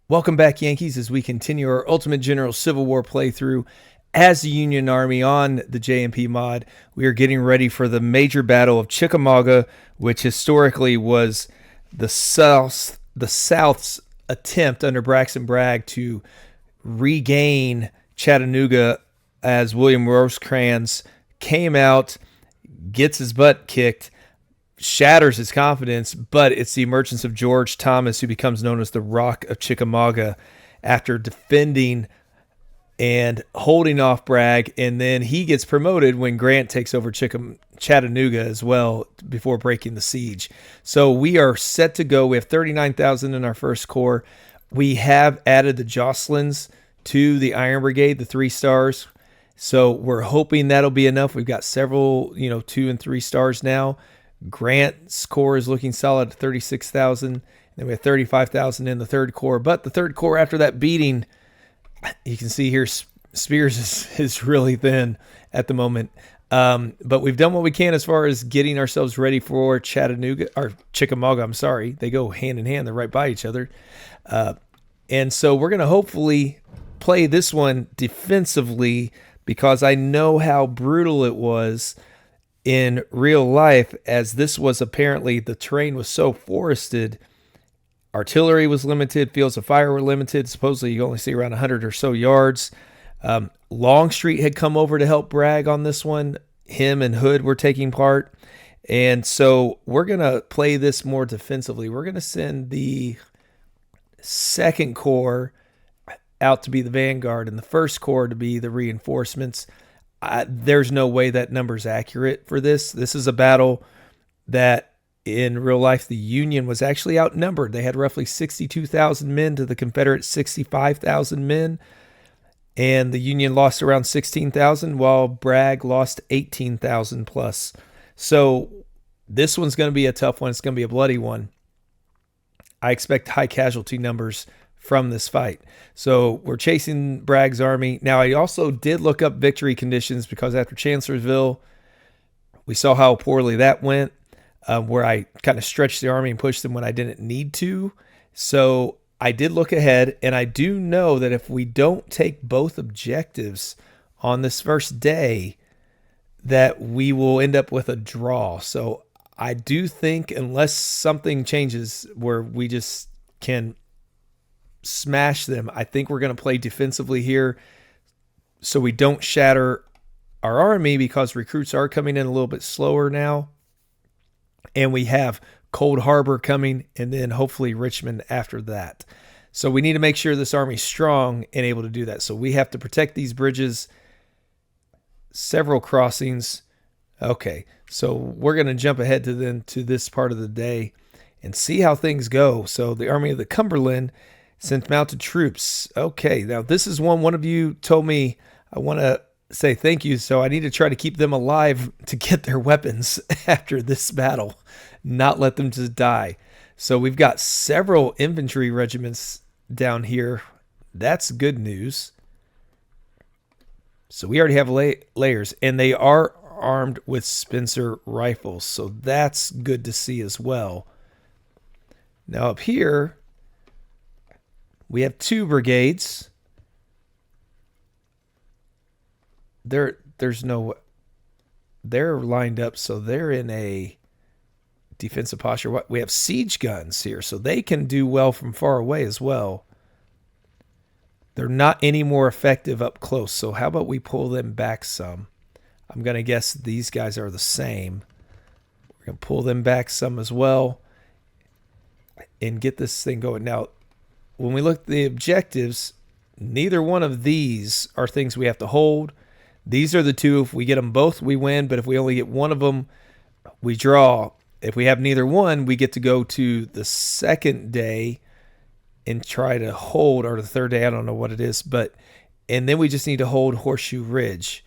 Welcome back, Yankees, as we continue our Ultimate General Civil War playthrough as the Union Army on the JMP mod. We are getting ready for the major battle of Chickamauga, which historically was the South's attempt under Braxton Bragg to regain Chattanooga, as William Rosecrans came out, gets his butt kicked, shatters his confidence, but it's the emergence of George Thomas, who becomes known as the Rock of Chickamauga, after defending and holding off Bragg, and then he gets promoted when Grant takes over Chattanooga as well before breaking the siege. So we are set to go. We have 39,000 in our first corps. We have added the Jocelyn's to the Iron Brigade, the 3 stars. So we're hoping that'll be enough. We've got several, 2 and 3 stars now. Grant's corps is looking solid at 36,000. Then we have 35,000 in the third corps. But the third corps, after that beating, you can see here Spears is really thin at the moment. But we've done what we can as far as getting ourselves ready for Chickamauga. I'm sorry. They go hand in hand. They're right by each other. And so we're going to hopefully play this one defensively, because I know how brutal it was in real life, as this was apparently, the terrain was so forested, artillery was limited, fields of fire were limited. Supposedly you only see around 100 or so yards. Longstreet had come over to help Bragg on this one. Him and Hood were taking part. And so we're going to play this more defensively. We're going to send the second corps out to be the vanguard and the first corps to be the reinforcements. There's no way that number's accurate for this. This is a battle that in real life the Union was actually outnumbered. They had roughly 62,000 men to the Confederate 65,000 men, and the Union lost around 16,000 while Bragg lost 18,000 plus. So this one's going to be a tough one. It's going to be a bloody one. I expect high casualty numbers from this fight. So we're chasing Bragg's army. Now, I also did look up victory conditions, because after Chancellorsville, we saw how poorly that went, where I kind of stretched the army and pushed them when I didn't need to. So I did look ahead, and I do know that if we don't take both objectives on this first day, that we will end up with a draw. So I do think, unless something changes where we just can smash them, I think we're going to play defensively here so we don't shatter our army, because recruits are coming in a little bit slower now, and we have Cold Harbor coming, and then hopefully Richmond after that. So we need to make sure this army's strong and able to do that. So we have to protect these bridges, several crossings. Okay, so we're going to jump ahead to this part of the day and see how things go. So the Army of the Cumberland sent mounted troops. Okay, now this is one of you told me I want to say thank you, so I need to try to keep them alive to get their weapons after this battle, not let them just die. So we've got several infantry regiments down here. That's good news. So we already have layers, and they are armed with Spencer rifles, so that's good to see as well. Now up here, we have 2 brigades. They're lined up, so they're in a defensive posture. We have siege guns here, so they can do well from far away as well. They're not any more effective up close, so how about we pull them back some? I'm going to guess these guys are the same. We're going to pull them back some as well and get this thing going. Now, when we look at the objectives, neither one of these are things we have to hold. These are the 2. If we get them both, we win. But if we only get one of them, we draw. If we have neither one, we get to go to the second day and try to hold, or the third day, I don't know what it is. And then we just need to hold Horseshoe Ridge.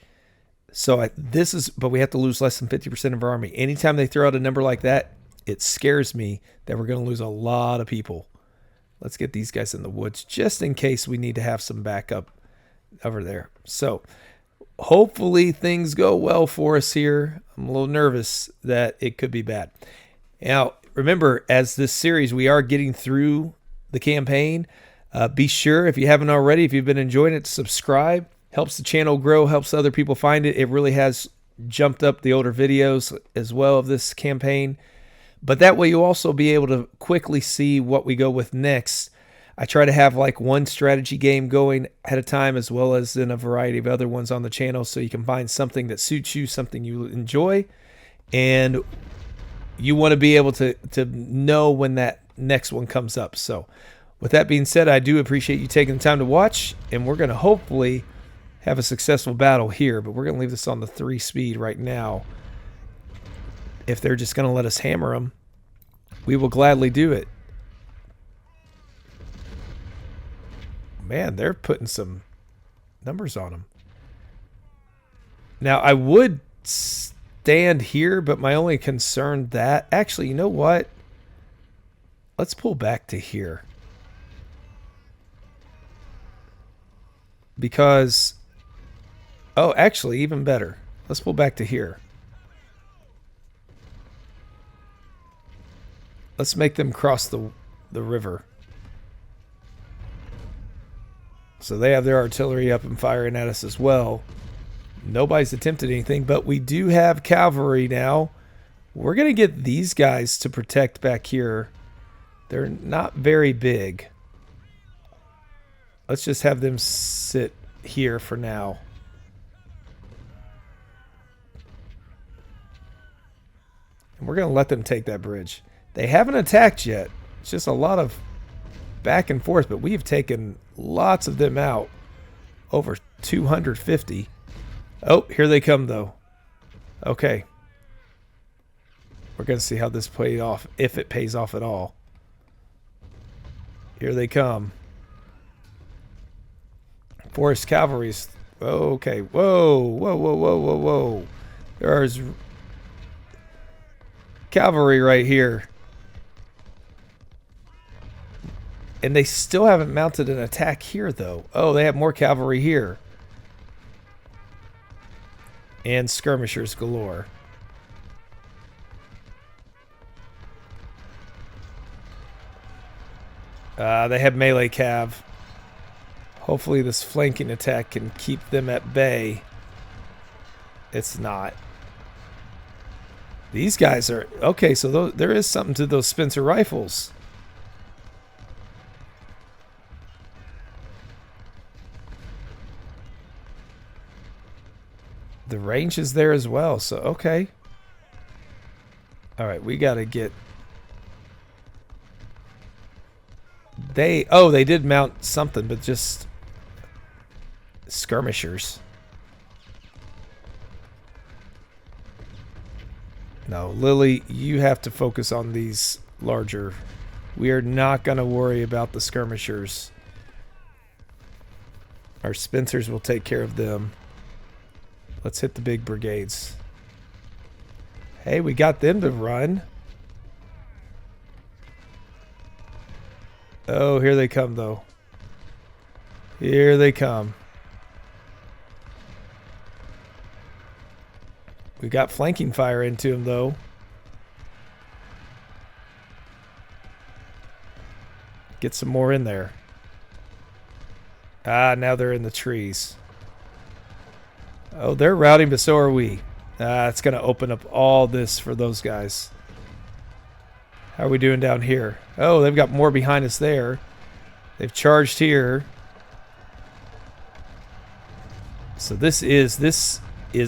So but we have to lose less than 50% of our army. Anytime they throw out a number like that, it scares me that we're going to lose a lot of people. Let's get these guys in the woods just in case we need to have some backup over there. So hopefully things go well for us here. I'm a little nervous that it could be bad. Now, remember, as this series, we are getting through the campaign. Be sure, if you haven't already, if you've been enjoying it, to subscribe. Helps the channel grow, helps other people find it. It really has jumped up the older videos as well of this campaign. But that way you'll also be able to quickly see what we go with next. I try to have like one strategy game going at a time, as well as in a variety of other ones on the channel, so you can find something that suits you, something you enjoy, and you want to be able to know when that next one comes up. So with that being said, I do appreciate you taking the time to watch, and we're going to hopefully have a successful battle here, but we're going to leave this on the 3 speed right now. If they're just going to let us hammer them, we will gladly do it. Man, they're putting some numbers on them. Now, I would stand here, but my only concern that... Actually, you know what? Let's pull back to here. Because... Oh, actually, even better. Let's pull back to here. Let's make them cross the river. So they have their artillery up and firing at us as well. Nobody's attempted anything, but we do have cavalry now. We're going to get these guys to protect back here. They're not very big. Let's just have them sit here for now. And we're going to let them take that bridge. They haven't attacked yet. It's just a lot of back and forth, but we've taken lots of them out. Over 250. Oh, here they come, though. Okay. We're going to see how this plays off, if it pays off at all. Here they come. Forest cavalry's... Okay. Whoa, whoa, whoa, whoa, whoa, whoa. There's cavalry right here. And they still haven't mounted an attack here, though. Oh, they have more cavalry here. And skirmishers galore. They have melee cav. Hopefully this flanking attack can keep them at bay. It's not. These guys are... Okay, so there is something to those Spencer rifles. The range is there as well, so okay. Alright, we gotta get... Oh, they did mount something, but just... skirmishers. No, Lily, you have to focus on these larger. We are not gonna worry about the skirmishers. Our Spencers will take care of them. Let's hit the big brigades. Hey, we got them to run. Oh, here they come, though. Here they come. We got flanking fire into them, though. Get some more in there. Ah, now they're in the trees. Oh, they're routing, but so are we. It's going to open up all this for those guys. How are we doing down here? Oh, they've got more behind us there. They've charged here. So this is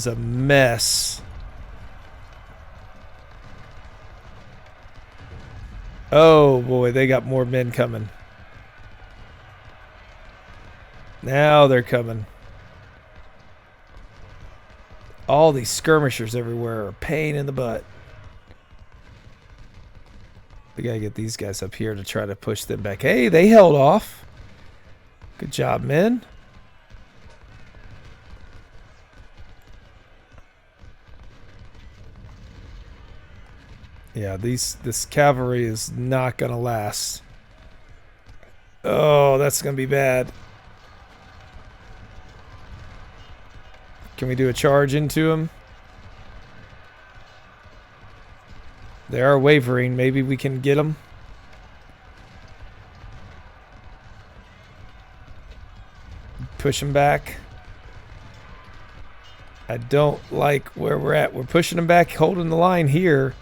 a mess. Oh boy, they got more men coming. Now they're coming. All these skirmishers everywhere are a pain in the butt. We gotta get these guys up here to try to push them back. Hey, they held off. Good job, men. Yeah, this cavalry is not gonna last. Oh, that's gonna be bad. Can we do a charge into them? They are wavering. Maybe we can get them. push them back. I don't like where we're at. We're pushing them back, holding the line here.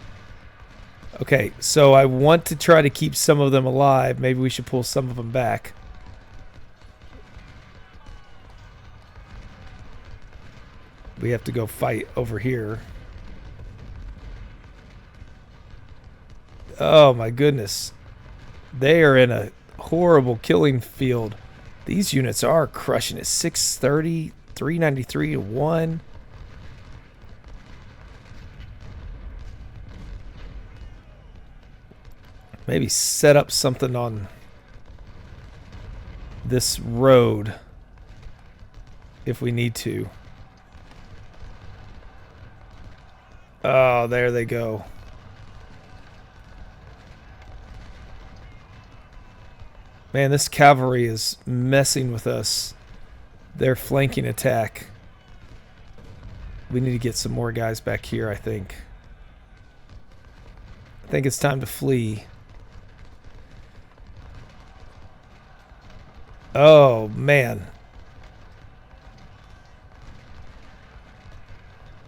Okay, so I want to try to keep some of them alive. Maybe we should pull some of them back. We have to go fight over here. Oh my goodness. They are in a horrible killing field. These units are crushing it. 630, 393 to 1. Maybe set up something on this road if we need to. Oh, there they go. Man, this cavalry is messing with us. Their flanking attack. We need to get some more guys back here, I think. I think it's time to flee. Oh, man.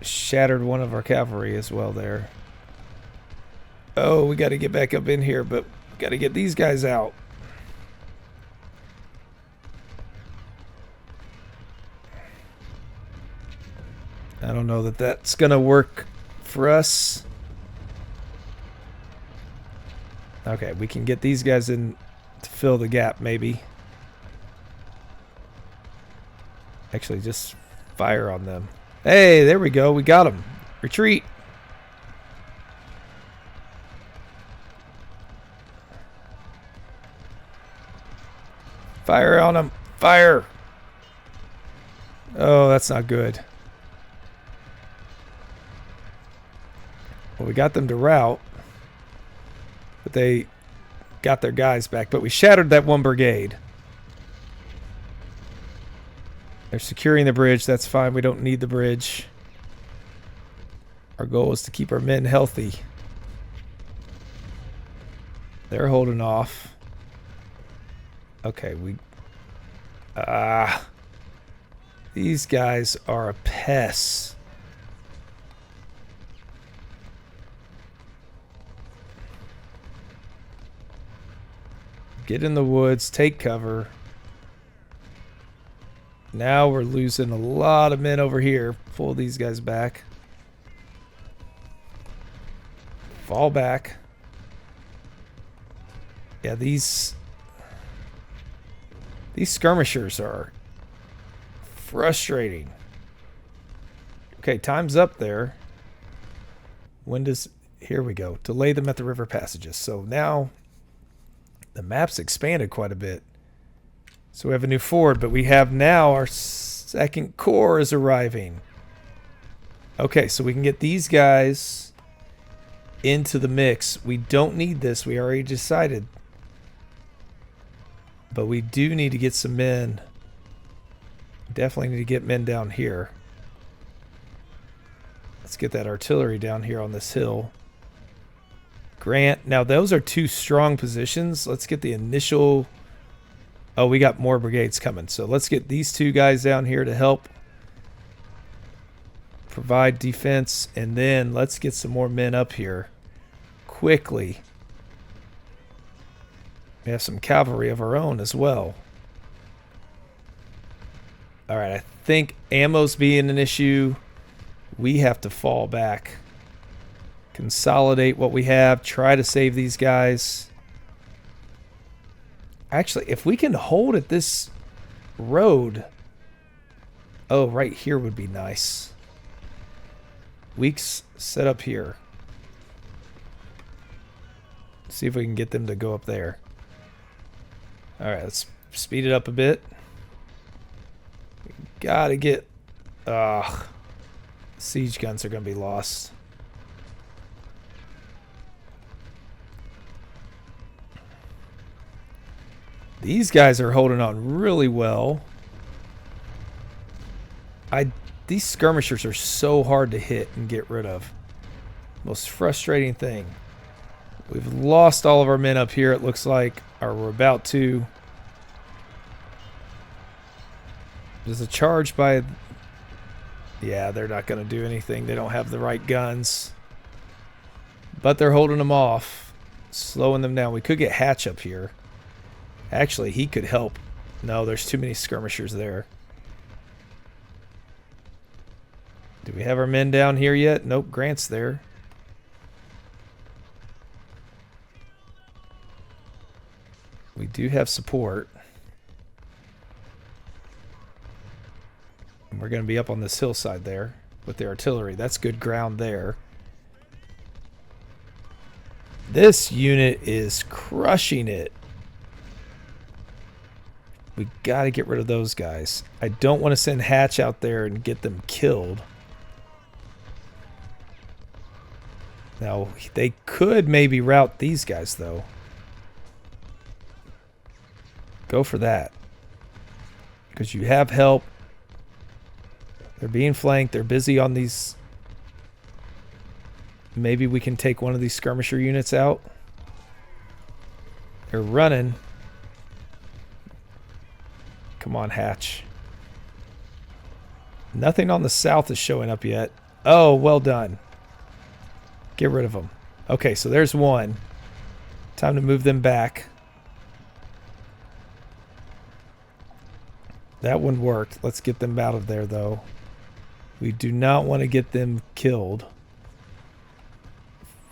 Shattered one of our cavalry as well there. Oh, we got to get back up in here, but we got to get these guys out. I don't know that that's going to work for us. Okay, we can get these guys in to fill the gap, maybe. Actually, just fire on them. Hey, there we go. We got them. Retreat. Fire on them. Fire. Oh, that's not good. Well, we got them to rout. But they got their guys back. But we shattered that one brigade. They're securing the bridge. That's fine. We don't need the bridge. Our goal is to keep our men healthy. They're holding off. Okay, we... these guys are a pest. Get in the woods. Take cover. Now we're losing a lot of men over here. Pull these guys back. Fall back. Yeah, these skirmishers are frustrating. Okay, time's up there. When does... Here we go. Delay them at the river passages. So now the map's expanded quite a bit. So we have a new ford, but we have now our second corps is arriving. Okay, so we can get these guys into the mix. We don't need this. We already decided. But we do need to get some men. Definitely need to get men down here. Let's get that artillery down here on this hill. Grant. Now, those are two strong positions. Let's get the initial... Oh, we got more brigades coming. So let's get these two guys down here to help provide defense. And then let's get some more men up here quickly. We have some cavalry of our own as well. All right, I think ammo's being an issue. We have to fall back. Consolidate what we have. Try to save these guys. Actually, if we can hold at this road... Oh, right here would be nice. Weeks set up here. See if we can get them to go up there. Alright, let's speed it up a bit. We gotta get... siege guns are gonna be lost. These guys are holding on really well. These skirmishers are so hard to hit and get rid of. Most frustrating thing. We've lost all of our men up here, it looks like. Or we're about to. There's a charge by... Yeah, they're not going to do anything. They don't have the right guns. But they're holding them off. Slowing them down. We could get Hatch up here. Actually, he could help. No, there's too many skirmishers there. Do we have our men down here yet? Nope, Grant's there. We do have support. And we're going to be up on this hillside there with the artillery. That's good ground there. This unit is crushing it. We got to get rid of those guys. I don't want to send Hatch out there and get them killed. Now, they could maybe rout these guys, though. Go for that. Because you have help. They're being flanked. They're busy on these. Maybe we can take one of these skirmisher units out. They're running. Come on, Hatch. Nothing on the south is showing up yet. Oh, well done. Get rid of them. Okay, so there's one. Time to move them back. That one worked. Let's get them out of there, though. We do not want to get them killed.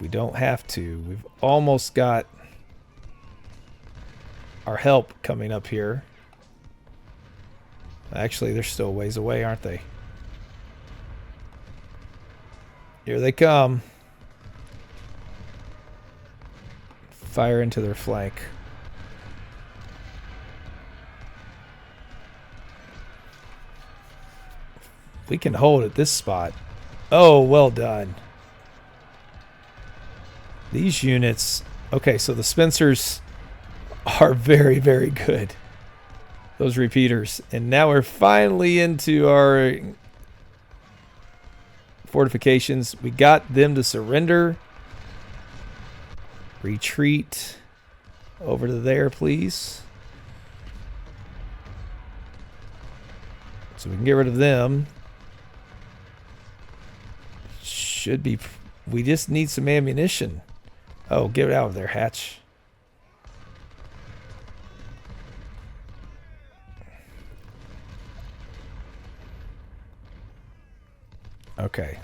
We don't have to. We've almost got our help coming up here. Actually, they're still a ways away, aren't they? Here they come. Fire into their flank. We can hold at this spot. Oh, well done. These units... Okay, so the Spencers are very, very good. Those repeaters. And now we're finally into our fortifications. We got them to surrender. Retreat over to there, please. So we can get rid of them. Should be... We just need some ammunition. Oh, get it out of there, Hatch. Okay.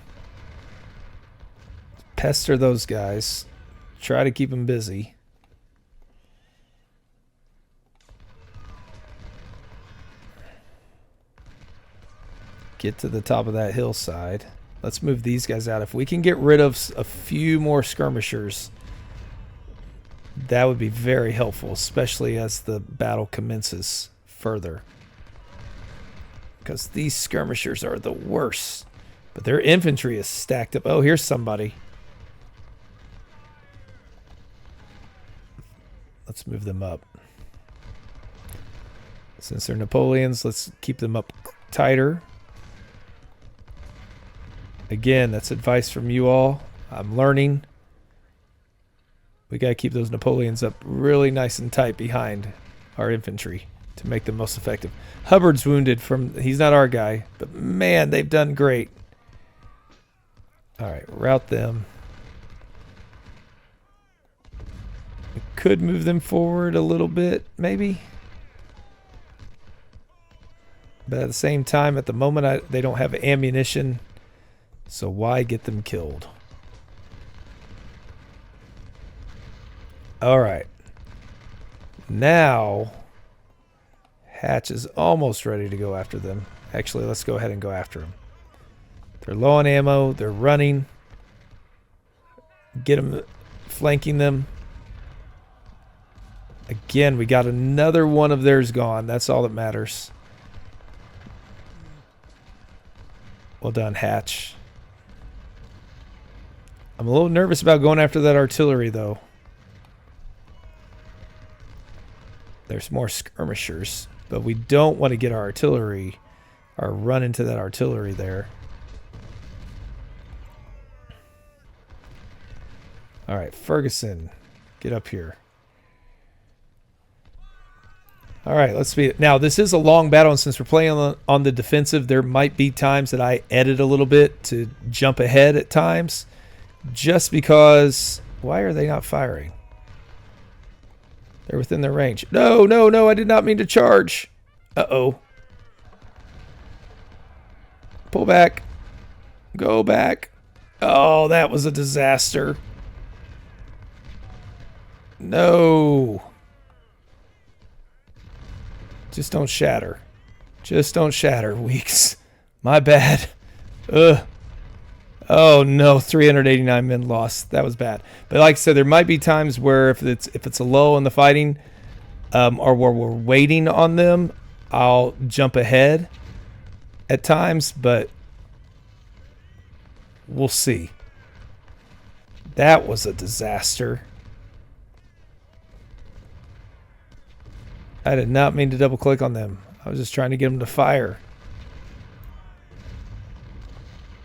Pester those guys. Try to keep them busy. Get to the top of that hillside. Let's move these guys out. If we can get rid of a few more skirmishers, that would be very helpful, especially as the battle commences further. Because these skirmishers are the worst. But their infantry is stacked up. Oh, here's somebody. Let's move them up. Since they're Napoleons, let's keep them up tighter. Again, that's advice from you all. I'm learning. We got to keep those Napoleons up really nice and tight behind our infantry to make them most effective. Hubbard's wounded from... He's not our guy, but man, they've done great. All right, route them. We could move them forward a little bit, maybe. But at the same time, at the moment, they don't have ammunition. So why get them killed? All right. Now, Hatch is almost ready to go after them. Actually, let's go ahead and go after them. They're low on ammo. They're running. Get them, flanking them. Again, we got another one of theirs gone. That's all that matters. Well done, Hatch. I'm a little nervous about going after that artillery, though. There's more skirmishers, but we don't want to get our artillery or run into that artillery there. All right, Ferguson, get up here. All right, let's be now. This is a long battle, and since we're playing on the defensive, there might be times that I edit a little bit to jump ahead at times, just because. Why are they not firing? They're within their range. No, no, no! I did not mean to charge. Uh-oh. Pull back. Go back. Oh, that was a disaster. No. Just don't shatter. Just don't shatter, Weeks. My bad. Ugh. Oh no, 389 men lost. That was bad. But like I said, there might be times where if it's a lull in the fighting, or where we're waiting on them, I'll jump ahead at times, but we'll see. That was a disaster. I did not mean to double click on them. I was just trying to get them to fire.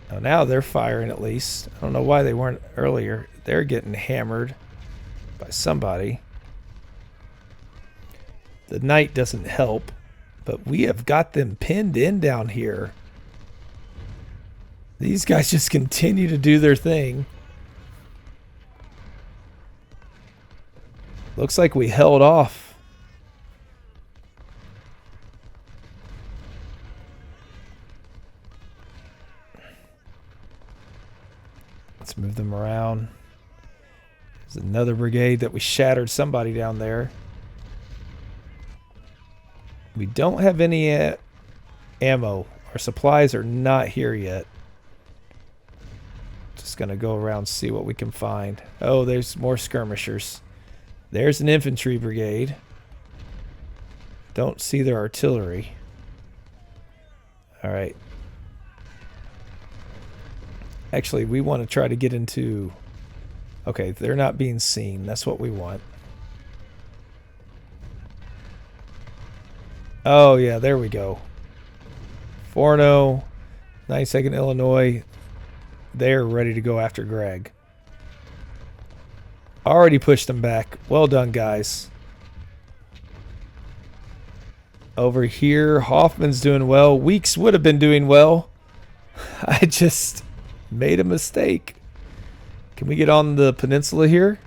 Oh, now they're firing at least. I don't know why they weren't earlier. They're getting hammered by somebody. The night doesn't help, but we have got them pinned in down here. These guys just continue to do their thing. Looks like we held off. Let's move them around. There's another brigade that we shattered somebody down there. We don't have any ammo. Our supplies are not here yet. Just going to go around see what we can find. Oh, there's more skirmishers. There's an infantry brigade. Don't see their artillery. All right. Actually, we want to try to get into... Okay, they're not being seen. That's what we want. Oh, yeah, there we go. Forno, 92nd Illinois. They're ready to go after Greg. Already pushed them back. Well done, guys. Over here, Hoffman's doing well. Weeks would have been doing well. I just... made a mistake. Can we get on the peninsula here?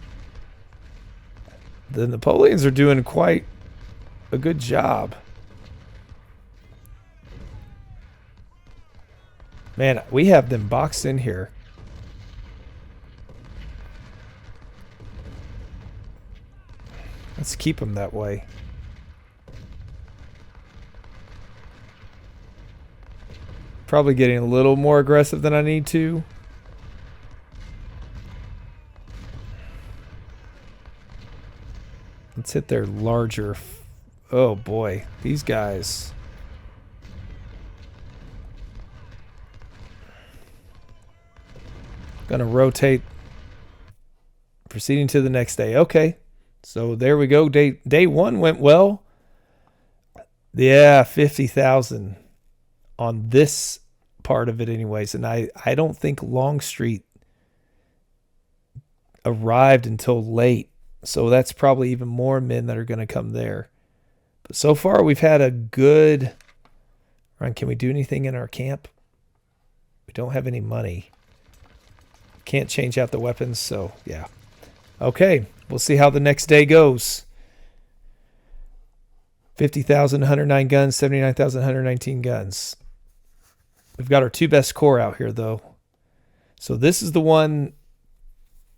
The Napoleons are doing quite a good job. Man, we have them boxed in here. Let's keep them that way. Probably getting a little more aggressive than I need to. Let's hit their larger... Oh boy, these guys. Gonna rotate. Proceeding to the next day. Okay, so there we go. Day one went well. Yeah, 50,000 on this part of it anyways. And I don't think Longstreet arrived until late. So that's probably even more men that are going to come there. But so far we've had a good run. Can we do anything in our camp? We don't have any money. Can't change out the weapons, so yeah. Okay, we'll see how the next day goes. 50,109 guns, 79,119 guns. We've got our two best corps out here, though. So this is the one,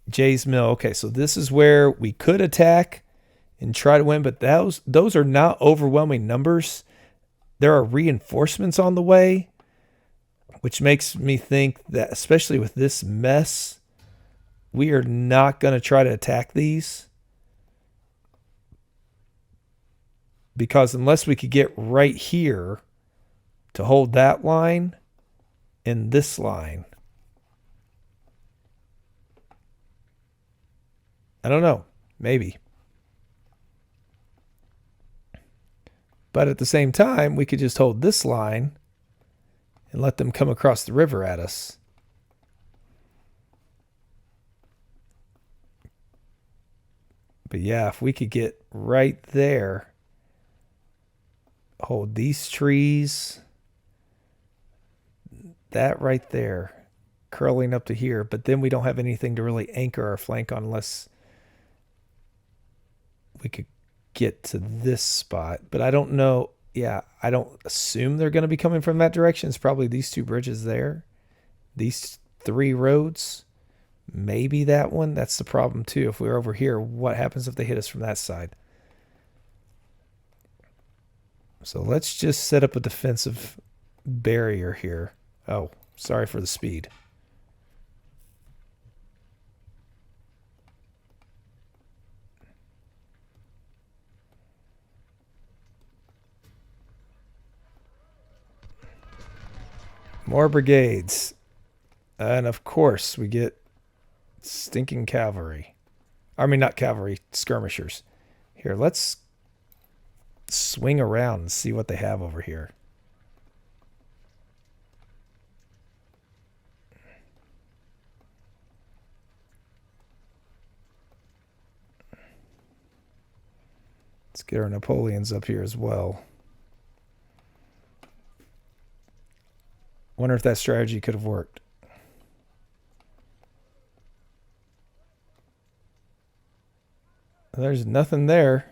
Jay's Mill. Okay, so this is where we could attack and try to win, but those are not overwhelming numbers. There are reinforcements on the way, which makes me think that, especially with this mess, we are not going to try to attack these. Because unless we could get right here to hold that line and this line, I don't know, maybe. But at the same time, we could just hold this line and let them come across the river at us. But yeah, if we could get right there, hold these trees. That right there. Curling up to here. But then we don't have anything to really anchor our flank on unless we could get to this spot. But I don't know. Yeah, I don't assume they're going to be coming from that direction. It's probably these two bridges there. These three roads. Maybe that one. That's the problem too. If we're over here, what happens if they hit us from that side? So let's just set up a defensive barrier here. Oh, sorry for the speed. More brigades. And of course, we get stinking cavalry. I mean, not cavalry, skirmishers. Here, let's swing around and see what they have over here. Let's get our Napoleons up here as well. Wonder if that strategy could have worked. There's nothing there.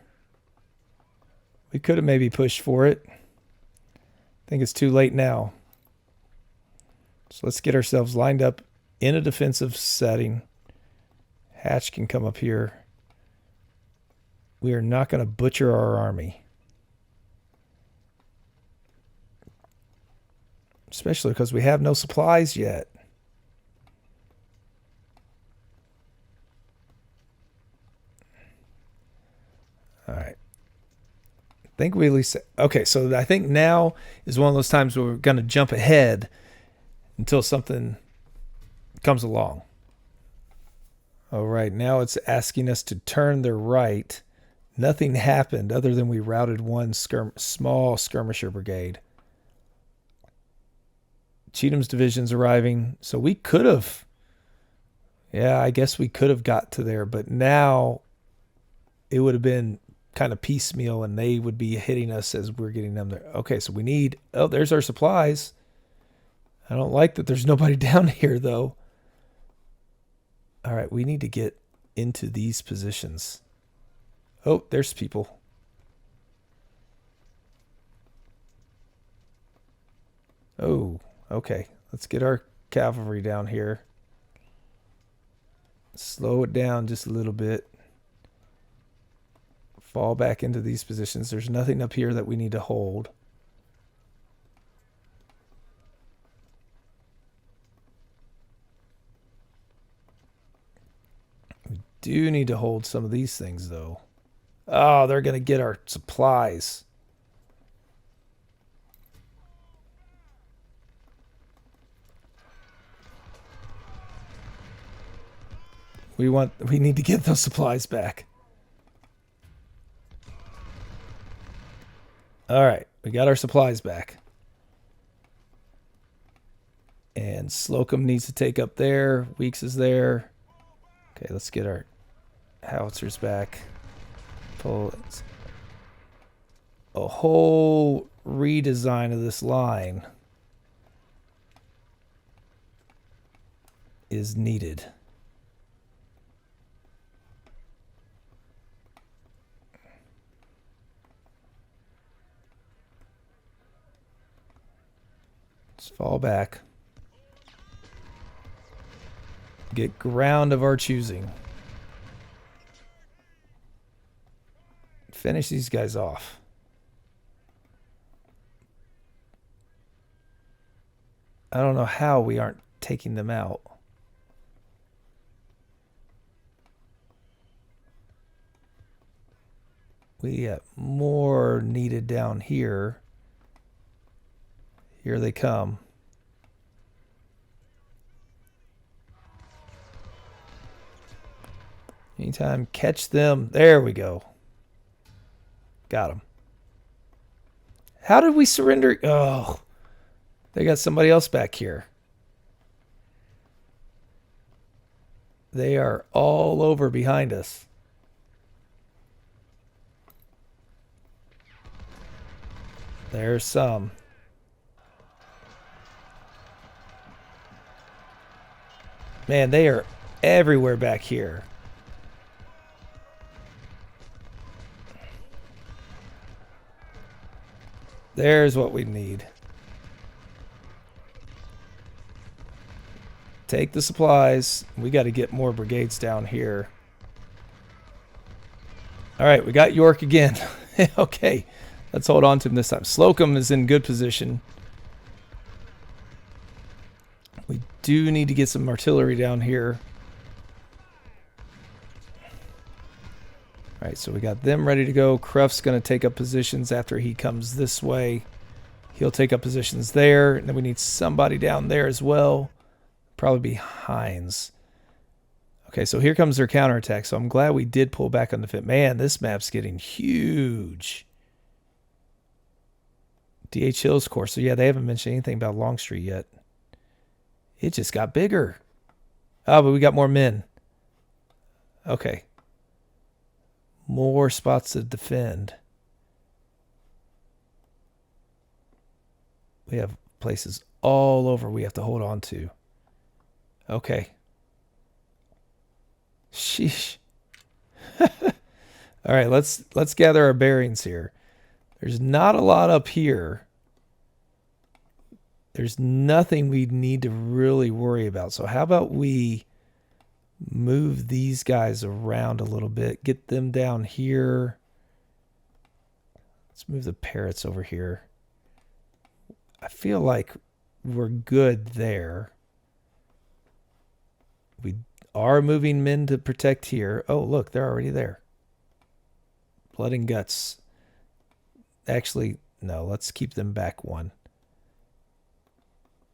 We could have maybe pushed for it. I think it's too late now. So let's get ourselves lined up in a defensive setting. Hatch can come up here. We are not going to butcher our army. Especially because we have no supplies yet. All right. I think we at least... Okay, so I think now is one of those times where we're going to jump ahead until something comes along. All right, now it's asking us to turn the right. Nothing happened other than we routed one small skirmisher brigade. Cheatham's division's arriving. So we could have... Yeah, I guess we could have got to there. But now it would have been kind of piecemeal and they would be hitting us as we're getting them there. Okay, so we need... Oh, there's our supplies. I don't like that there's nobody down here, though. All right, we need to get into these positions. Oh, there's people. Oh, okay. Let's get our cavalry down here. Slow it down just a little bit. Fall back into these positions. There's nothing up here that we need to hold. We do need to hold some of these things, though. Oh, they're going to get our supplies. We need to get those supplies back. All right, we got our supplies back. And Slocum needs to take up there. Weeks is there. Okay, let's get our howitzers back. Pull a whole redesign of this line is needed. Let's fall back. Get ground of our choosing. Finish these guys off. I don't know how we aren't taking them out. We have more needed down here. Here they come. Anytime, catch them. There we go. Got them. How did we surrender? Oh, they got somebody else back here. They are all over behind us. There's some. Man, they are everywhere back here. There's what we need. Take the supplies. We got to get more brigades down here. All right, we got York again. Okay, let's hold on to him this time. Slocum is in good position. We do need to get some artillery down here. All right, so we got them ready to go. Cruft's going to take up positions after he comes this way. He'll take up positions there. And then we need somebody down there as well. Probably be Hines. Okay, so here comes their counterattack. So I'm glad we did pull back on the fit. Man, this map's getting huge. D.H. Hill's Corps. So yeah, they haven't mentioned anything about Longstreet yet. It just got bigger. Oh, but we got more men. Okay. More spots to defend. We have places all over we have to hold on to. Okay. Sheesh. All right, let's gather our bearings here. There's not a lot up here. There's nothing we need to really worry about. So how about we move these guys around a little bit, get them down here. Let's move the parrots over here. I feel like we're good there. We are moving men to protect here. Oh, look, they're already there. Blood and guts. Actually, no, let's keep them back one.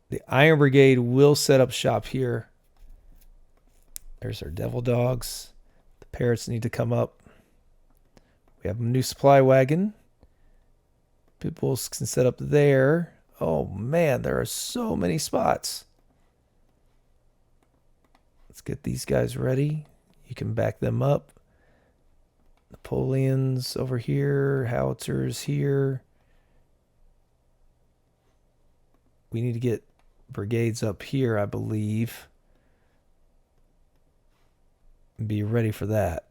The Iron Brigade will set up shop here. There's our devil dogs. The parrots need to come up. We have a new supply wagon. People can set up there. Oh, man, there are so many spots. Let's get these guys ready. You can back them up. Napoleons over here. Howitzers here. We need to get brigades up here, I believe. Be ready for that.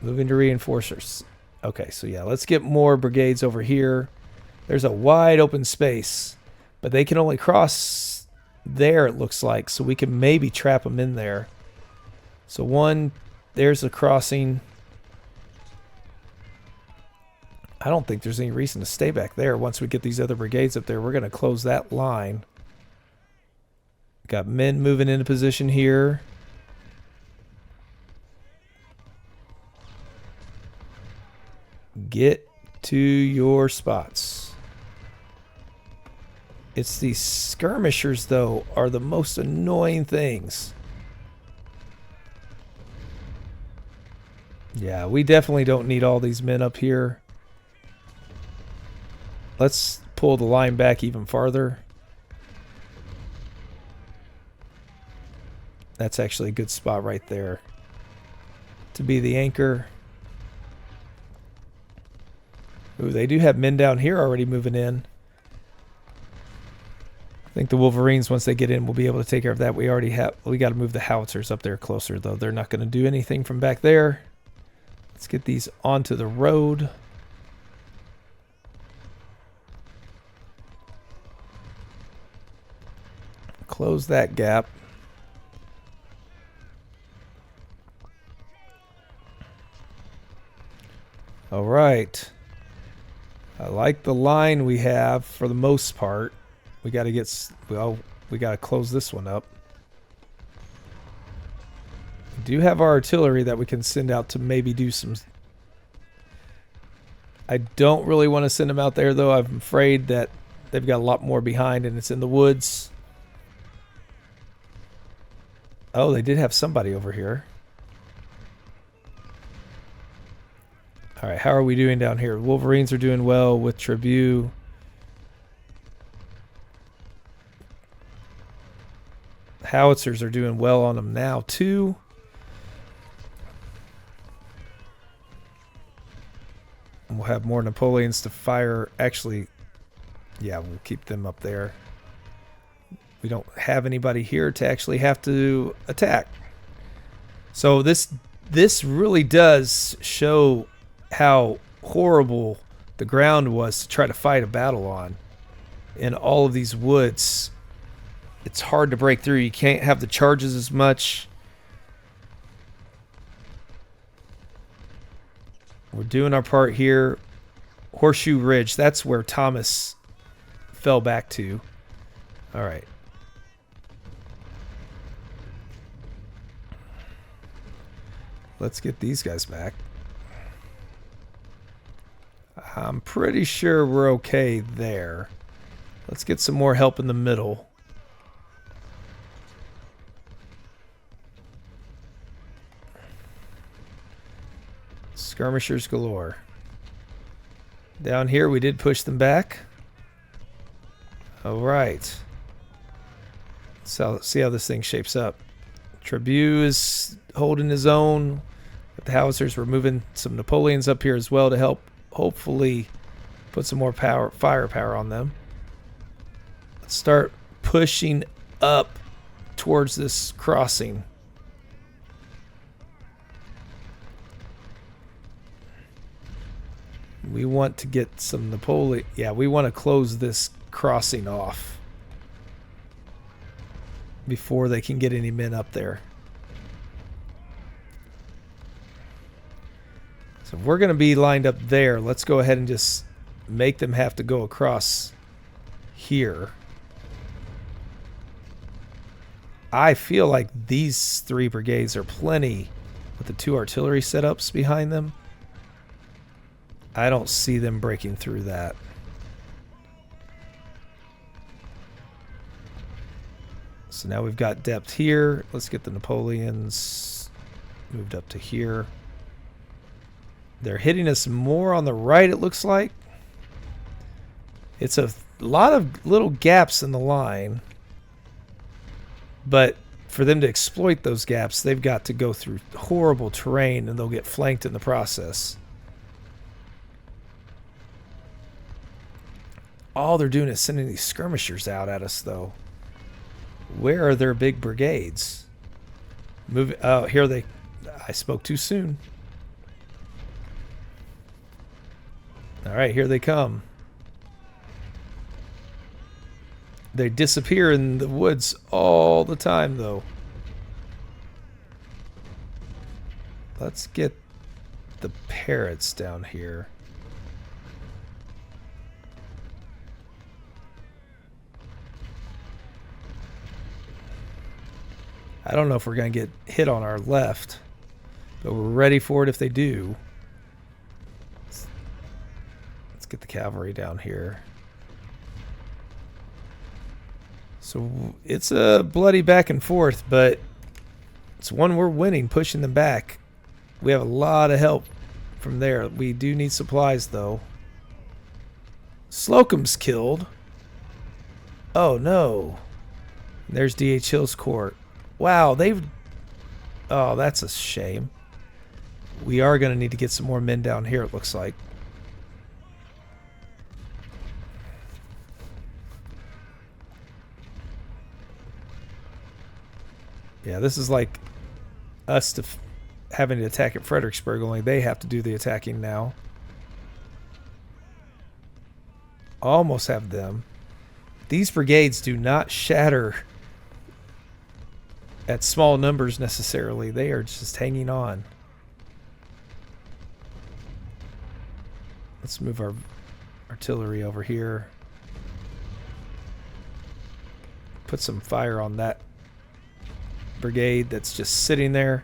Moving to reinforcers. Okay, so yeah, let's get more brigades over here. There's a wide open space, but they can only cross there, it looks like, so we can maybe trap them in there. So one, there's a crossing. I don't think there's any reason to stay back there. Once we get these other brigades up there, we're going to close that line. Got men moving into position here. Get to your spots. It's these skirmishers, though, are the most annoying things. Yeah, we definitely don't need all these men up here. Let's pull the line back even farther. That's actually a good spot right there to be the anchor. Ooh, they do have men down here already moving in. I think the Wolverines, once they get in, will be able to take care of that. We got to move the howitzers up there closer, though. They're not going to do anything from back there. Let's get these onto the road. Close that gap. All right. I like the line we have for the most part. We got to get, well, we got to close this one up. We do have our artillery that we can send out to maybe do some. I don't really want to send them out there, though. I'm afraid that they've got a lot more behind and it's in the woods. Oh, they did have somebody over here. All right, how are we doing down here? Wolverines are doing well with Tribute. Howitzers are doing well on them now, too. We'll have more Napoleons to fire. Actually, yeah, we'll keep them up there. We don't have anybody here to actually have to attack. So this really does show how horrible the ground was to try to fight a battle on. In all of these woods, it's hard to break through. You can't have the charges as much. We're doing our part here. Horseshoe Ridge, that's where Thomas fell back to. All right. Let's get these guys back. I'm pretty sure we're okay there. Let's get some more help in the middle. Skirmishers galore. Down here we did push them back. All right. So see how this thing shapes up. Tribune is holding his own. With the howitzers, we're moving some Napoleons up here as well to help hopefully put some more firepower on them. Let's start pushing up towards this crossing. We want to get some Napoleon. Yeah, we want to close this crossing off before they can get any men up there. So if we're going to be lined up there, let's go ahead and just make them have to go across here. I feel like these 3 brigades are plenty with the 2 artillery setups behind them. I don't see them breaking through that. So now we've got depth here. Let's get the Napoleons moved up to here. They're hitting us more on the right, it looks like. It's a lot of little gaps in the line. But for them to exploit those gaps, they've got to go through horrible terrain and they'll get flanked in the process. All they're doing is sending these skirmishers out at us, though. Where are their big brigades? Move. Oh, here they... I spoke too soon. All right, here they come. They disappear in the woods all the time, though. Let's get the parrots down here. I don't know if we're going to get hit on our left, but we're ready for it if they do. Let's get the cavalry down here. So it's a bloody back and forth, but it's one we're winning, pushing them back. We have a lot of help from there. We do need supplies, though. Slocum's killed. Oh, no. There's D.H. Hill's court. Wow, they've... Oh, that's a shame. We are going to need to get some more men down here, it looks like. Yeah, this is like us having to attack at Fredericksburg, only they have to do the attacking now. Almost have them. These brigades do not shatter at small numbers necessarily. They are just hanging on. Let's move our artillery over here. Put some fire on that brigade that's just sitting there.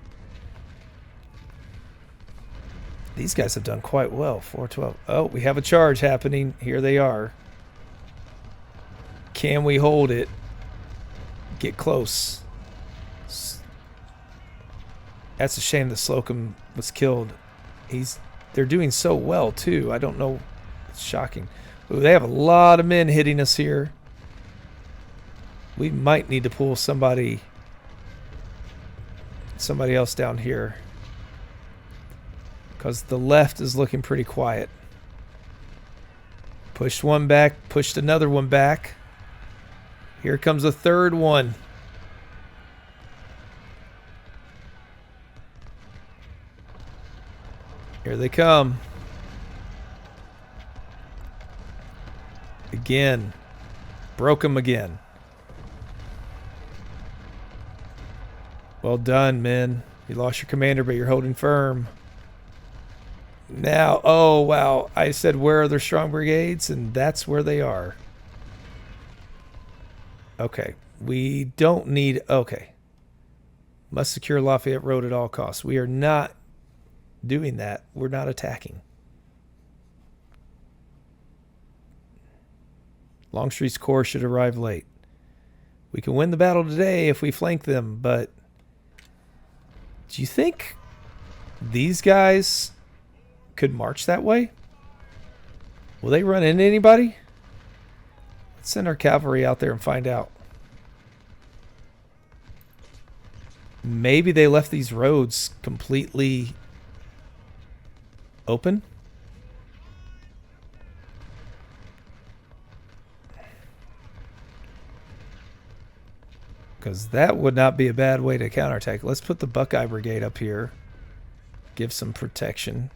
These guys have done quite well. 412. Oh, we have a charge happening. Here they are. Can we hold it? Get close. That's a shame that Slocum was killed. They're doing so well too. I don't know. It's shocking. Ooh, they have a lot of men hitting us here. We might need to pull somebody else down here, because the left is looking pretty quiet. Pushed one back, pushed another one back. Here comes a third one. Here they come. Again. Broke them again. Well done, men. You lost your commander, but you're holding firm. Now, oh, wow. I said, where are their strong brigades? And that's where they are. Okay. We don't need... Okay. Must secure Lafayette Road at all costs. We are not doing that. We're not attacking. Longstreet's corps should arrive late. We can win the battle today if we flank them, but... Do you think these guys could march that way? Will they run into anybody? Let's send our cavalry out there and find out. Maybe they left these roads completely open. Because that would not be a bad way to counterattack. Let's put the Buckeye Brigade up here. Give some protection.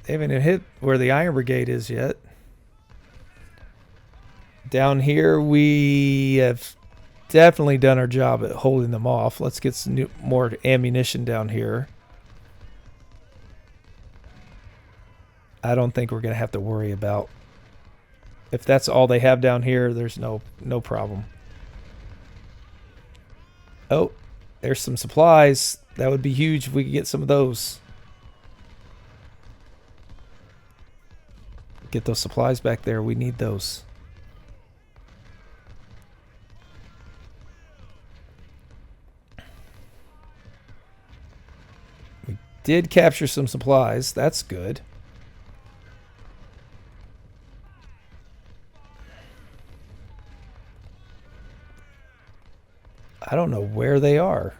They haven't even hit where the Iron Brigade is yet. Down here, we have definitely done our job at holding them off. Let's get some more ammunition down here. I don't think we're going to have to worry about... If that's all they have down here, there's no problem. Oh, there's some supplies. That would be huge if we could get some of those. Get those supplies back there. We need those. We did capture some supplies. That's good. I don't know where they are.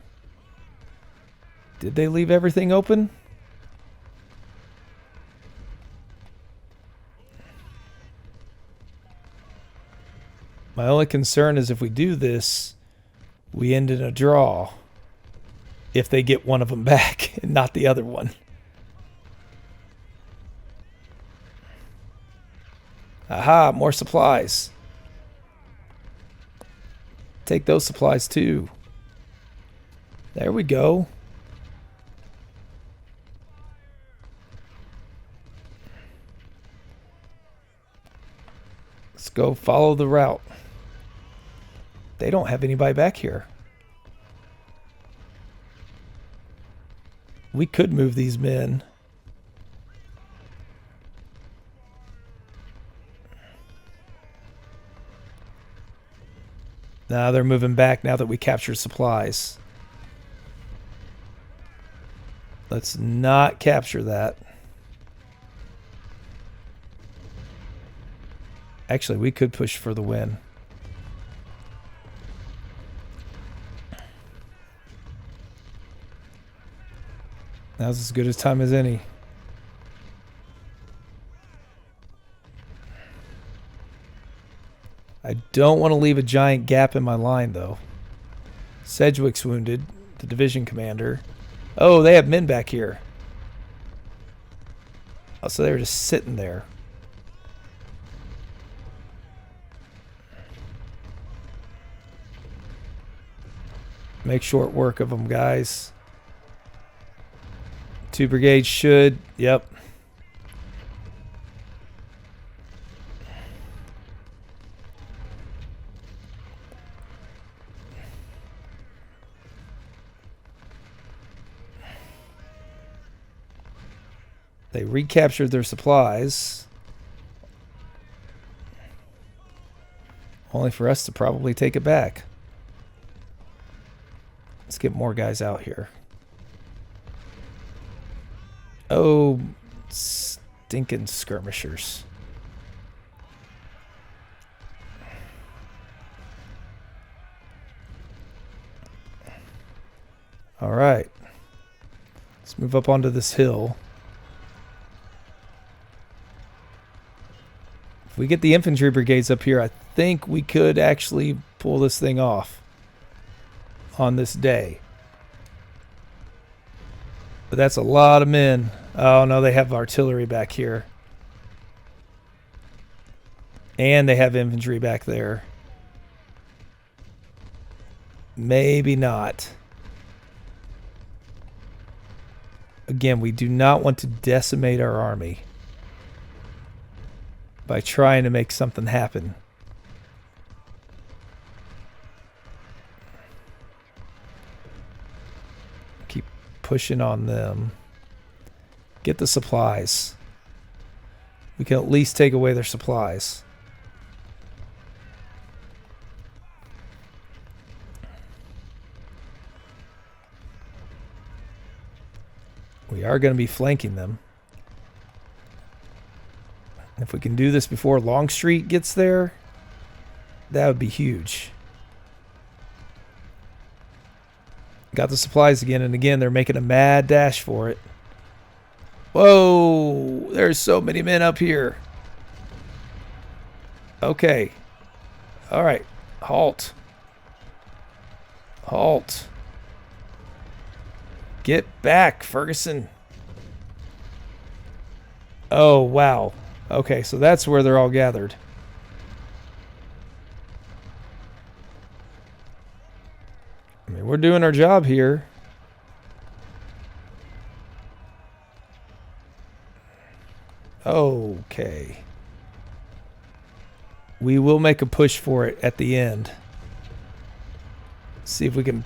Did they leave everything open? My only concern is if we do this, we end in a draw. If they get one of them back and not the other one. Aha, more supplies. Take those supplies too. There we go. Let's go follow the route. They don't have anybody back here. We could move these men. Now they're moving back now that we captured supplies. Let's not capture that. Actually, we could push for the win. Now's as good a time as any. I don't want to leave a giant gap in my line, though. Sedgwick's wounded, the division commander. Oh, they have men back here. Oh, so they were just sitting there. Make short work of them, guys. 2 brigades should. Yep. They recaptured their supplies. Only for us to probably take it back. Let's get more guys out here. Oh, stinking skirmishers. All right. Let's move up onto this hill. we get the infantry brigades up here, I think we could actually pull this thing off on this day. But that's a lot of men. Oh no, they have artillery back here. And they have infantry back there. Maybe not. Again, we do not want to decimate our army by trying to make something happen. Keep pushing on them. Get the supplies. We can at least take away their supplies. We are going to be flanking them. If we can do this before Longstreet gets there, that would be huge. Got the supplies again, and again, they're making a mad dash for it. Whoa! There's so many men up here. Okay. All right. Halt. Halt. Get back, Ferguson. Oh, wow. Okay, so that's where they're all gathered. I mean, we're doing our job here. Okay. We will make a push for it at the end. See if we can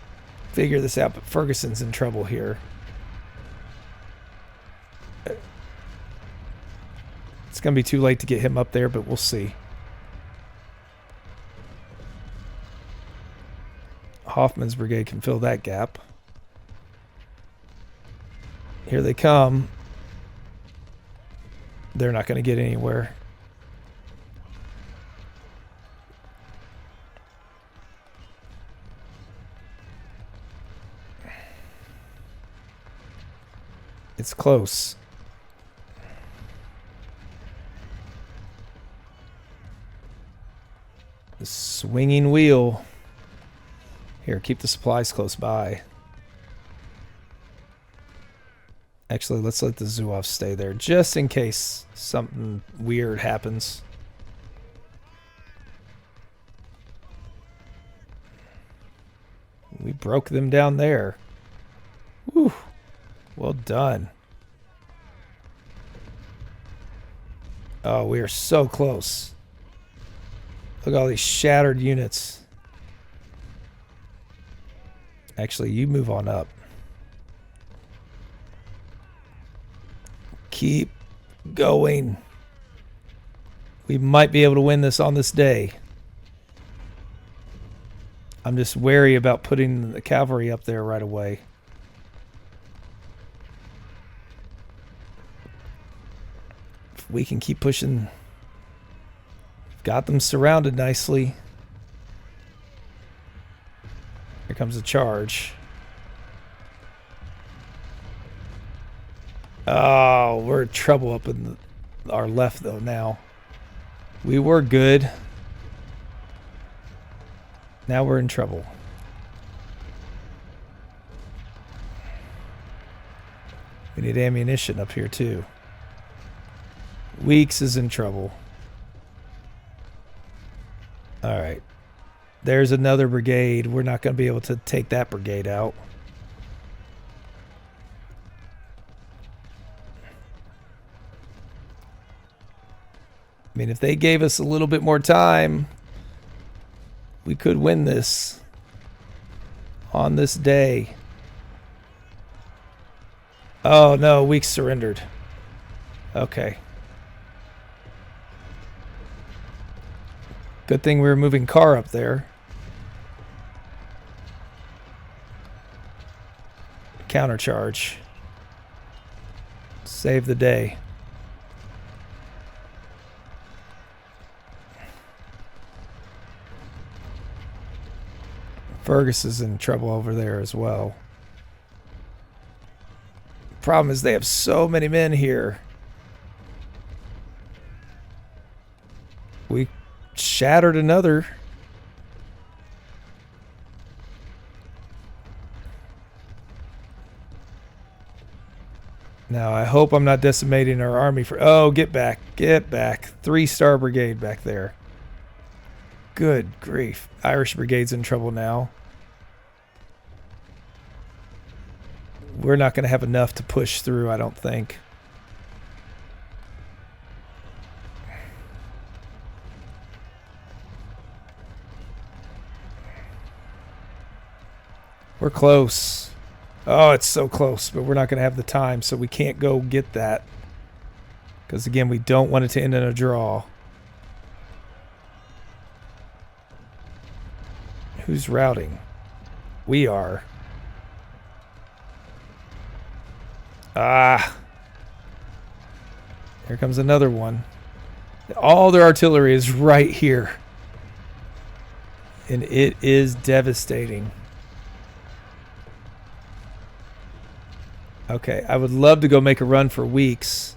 figure this out, but Ferguson's in trouble here. It's going to be too late to get him up there, but we'll see. Hoffman's brigade can fill that gap. Here they come. They're not going to get anywhere. It's close. The swinging wheel. Here, keep the supplies close by. Actually, let's let the Zouaves stay there, just in case something weird happens. We broke them down there. Whew. Well done. Oh, we are so close. Look at all these shattered units. Actually, you move on up. Keep going. We might be able to win this on this day. I'm just wary about putting the cavalry up there right away. If we can keep pushing. Got them surrounded nicely. Here comes a charge. Oh, we're in trouble up in our left, though, now. We were good. Now we're in trouble. We need ammunition up here, too. Weeks is in trouble. All right. There's another brigade. We're not going to be able to take that brigade out. I mean, if they gave us a little bit more time, we could win this on this day. Oh, no. Weeks surrendered. Okay. Good thing we were moving Carr up there. Countercharge. Save the day. Fergus is in trouble over there as well. Problem is they have so many men here. We shattered another. Now, I hope I'm not decimating our army for... Oh, get back. Get back. 3-star brigade back there. Good grief. Irish brigade's in trouble now. We're not going to have enough to push through, I don't think. We're close. Oh, it's so close, but we're not going to have the time, so we can't go get that. Because, again, we don't want it to end in a draw. Who's routing? We are. Ah. Here comes another one. All their artillery is right here. And it is devastating. Okay, I would love to go make a run for weeks.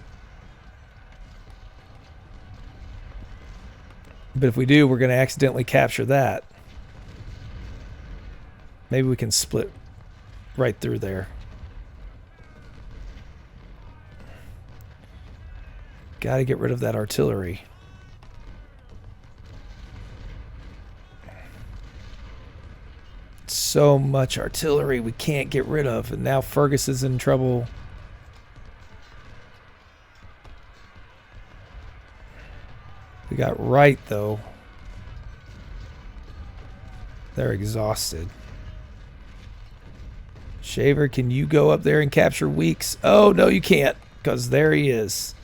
But if we do, we're going to accidentally capture that. Maybe we can split right through there. Got to get rid of that artillery. So much artillery we can't get rid of, and now Fergus is in trouble. We got right though. They're exhausted. Shaver, can you go up there and capture Weeks? Oh no, you can't, because there he is.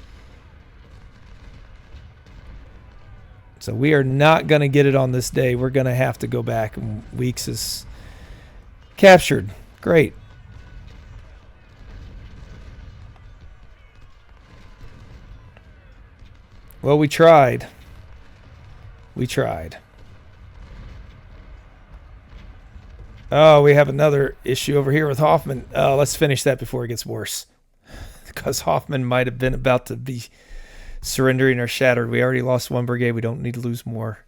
So we are not going to get it on this day. We're going to have to go back, and Weeks is captured. Great. Well, we tried. We tried. Oh, we have another issue over here with Hoffman. Oh, let's finish that before it gets worse. Because Hoffman might have been about to be surrendering or shattered. We already lost one brigade. We don't need to lose more.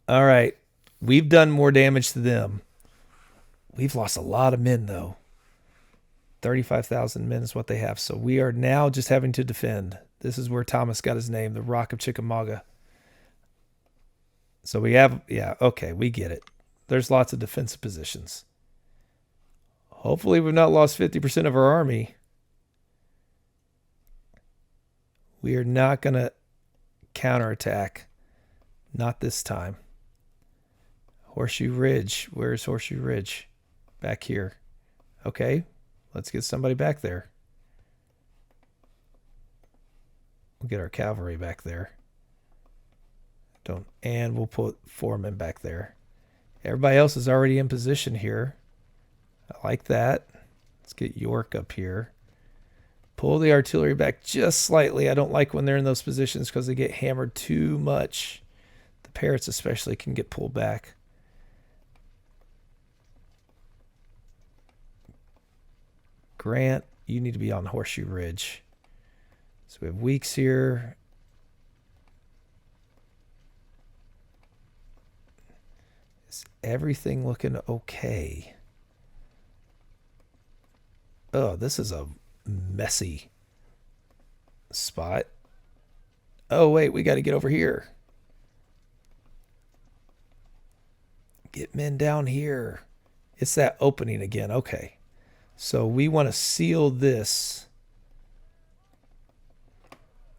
All right. We've done more damage to them. We've lost a lot of men, though. 35,000 men is what they have. So we are now just having to defend. This is where Thomas got his name, the Rock of Chickamauga. So we have, yeah, okay, we get it. There's lots of defensive positions. Hopefully we've not lost 50% of our army. We are not going to counterattack. Not this time. Horseshoe Ridge. Where's Horseshoe Ridge? Back here. Okay. Let's get somebody back there. We'll get our cavalry back there. And we'll put foremen back there. Everybody else is already in position here. I like that. Let's get York up here. Pull the artillery back just slightly. I don't like when they're in those positions because they get hammered too much. The Parrots especially can get pulled back. Grant, you need to be on Horseshoe Ridge. So we have Weeks here. Is everything looking okay? Oh, this is a messy spot. Oh, wait, we got to get over here. Get men down here. It's that opening again. Okay. So we want to seal this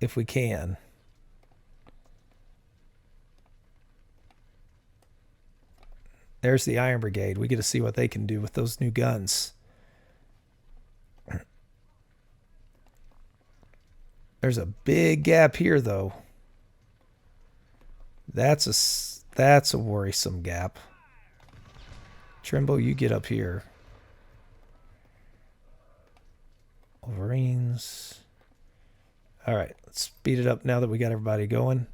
if we can. There's the Iron Brigade. We get to see what they can do with those new guns. There's a big gap here, though. That's a worrisome gap. Trimble, you get up here. Wolverines. All right, let's speed it up now that we got everybody going.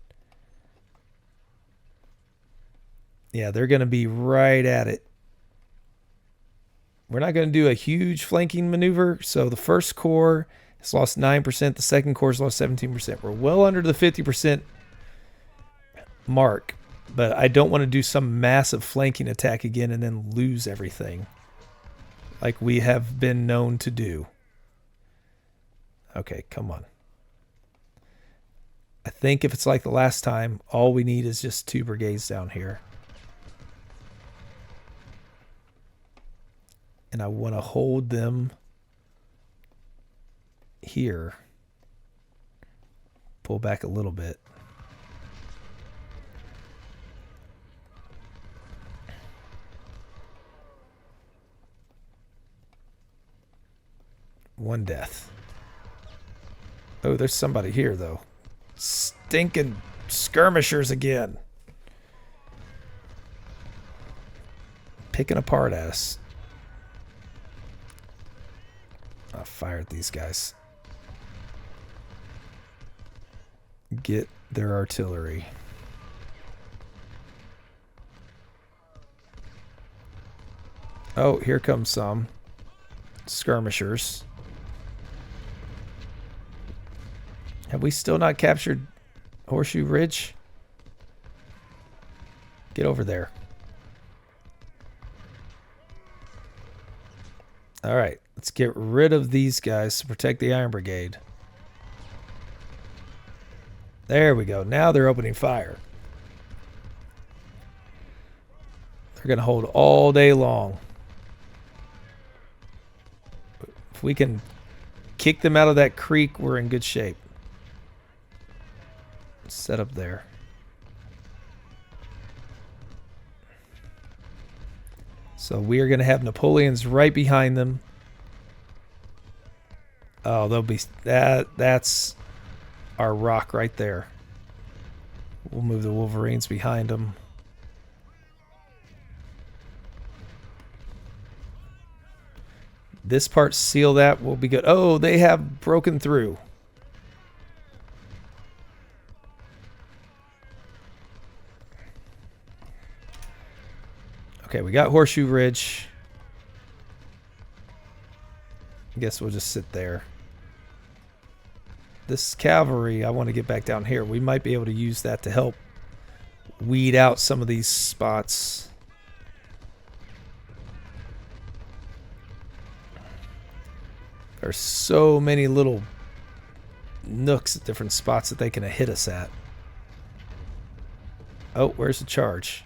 Yeah, they're going to be right at it. We're not going to do a huge flanking maneuver. So the first corps has lost 9%. The second corps has lost 17%. We're well under the 50% mark, but I don't want to do some massive flanking attack again and then lose everything like we have been known to do. Okay, come on. I think if it's like the last time, all we need is just 2 brigades down here. And I want to hold them here. Pull back a little bit. One death. Oh, there's somebody here, though. Stinking skirmishers again. Picking apart at us. I fired these guys. Get their artillery. Oh, here comes some skirmishers. Have we still not captured Horseshoe Ridge? Get over there. All right, let's get rid of these guys to protect the Iron Brigade. There we go. Now they're opening fire. They're going to hold all day long. If we can kick them out of that creek, we're in good shape. Set up there. So we are going to have Napoleons right behind them. Oh, they'll be that's our rock right there. We'll move the Wolverines behind them. This part, seal that, will be good. Oh, they have broken through. Okay, we got Horseshoe Ridge. I guess we'll just sit there. This cavalry, I want to get back down here. We might be able to use that to help weed out some of these spots. There's so many little nooks at different spots that they can hit us at. Oh, where's the charge?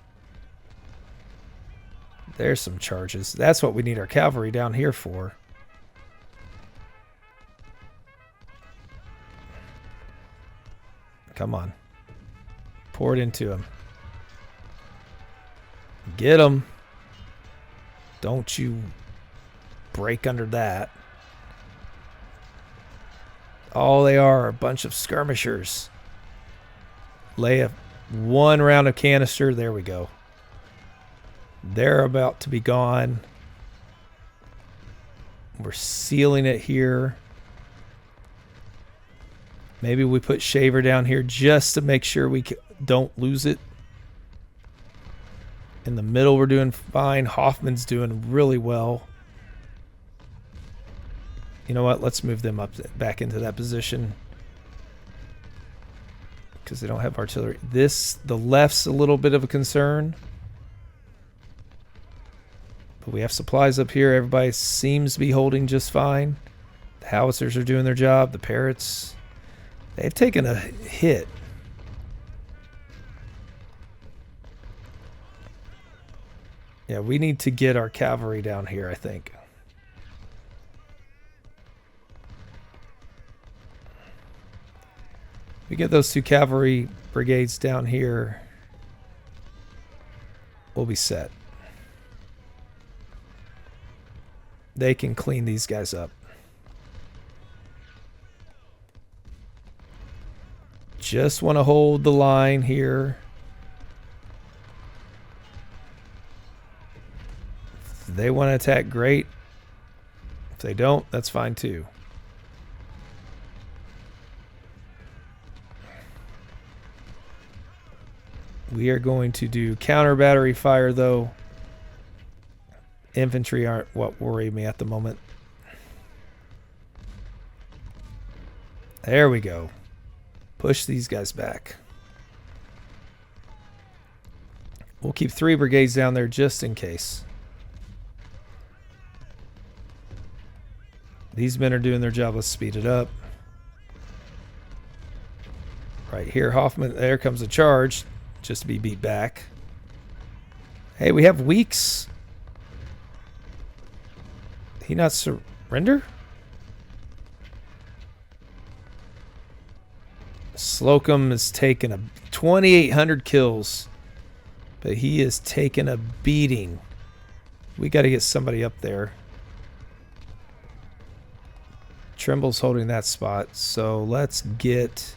There's some charges. That's what we need our cavalry down here for. Come on. Pour it into him. Get him. Don't you break under that. All they are a bunch of skirmishers. Lay one round of canister. There we go. They're about to be gone. We're sealing it here. Maybe we put Shaver down here just to make sure we don't lose it. In the middle, we're doing fine. Hoffman's doing really well. You know what? Let's move them up back into that position. Because they don't have artillery. The left's a little bit of a concern. But we have supplies up here. Everybody seems to be holding just fine. The howitzers are doing their job. The Parrots, they've taken a hit. Yeah, we need to get our cavalry down here, I think. We get those 2 cavalry brigades down here, we'll be set. They can clean these guys up. Just want to hold the line here. If they want to attack, great. If they don't, that's fine too. We are going to do counter battery fire though. Infantry aren't what worry me at the moment. There we go. Push these guys back. We'll keep 3 brigades down there just in case. These men are doing their job. Let's speed it up. Right here, Hoffman. There comes a charge. Just to be beat back. Hey, we have Weeks. He not surrender? Slocum is taking a 2,800 kills. But he is taking a beating. We got to get somebody up there. Trimble's holding that spot. So let's get...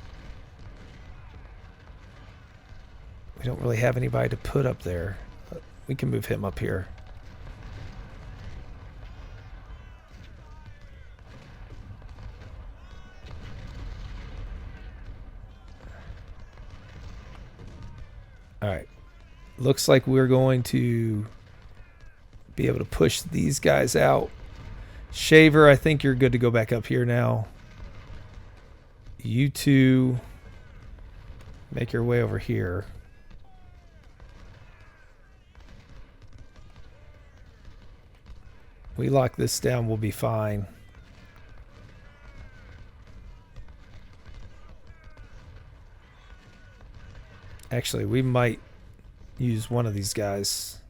We don't really have anybody to put up there. We can move him up here. All right. Looks like we're going to be able to push these guys out. Shaver, I think you're good to go back up here now. You two make your way over here. We lock this down, we'll be fine. Actually, we might use one of these guys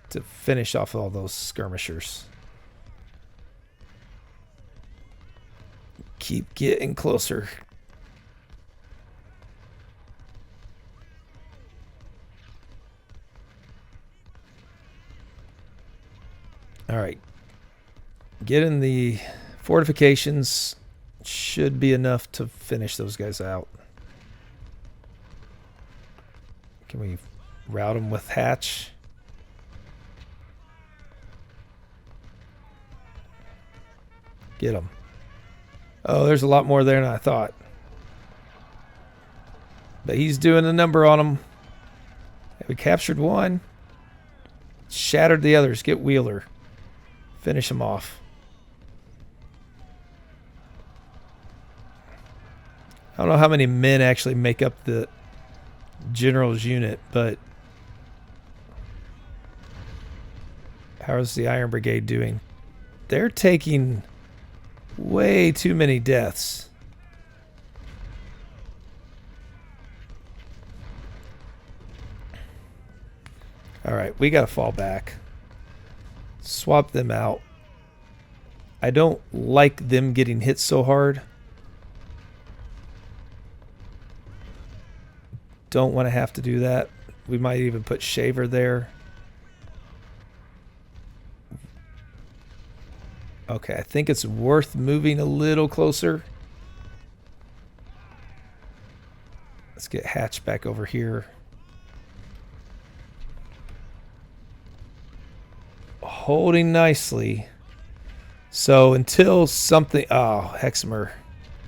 to finish off all those skirmishers. Keep getting closer. All right. Get in the fortifications. Should be enough to finish those guys out. Can we route them with hatch? Get them. Oh, there's a lot more there than I thought. But he's doing a number on them. We captured one. Shattered the others. Get Wheeler. Finish him off. I don't know how many men actually make up the general's unit, but how's the Iron Brigade doing? They're taking way too many deaths. All right, we got to fall back. Swap them out. I don't like them getting hit so hard. Don't want to have to do that. We might even put Shaver there. Okay, I think it's worth moving a little closer. Let's get Hatch back over here. Holding nicely. So until something... Oh, Hexamer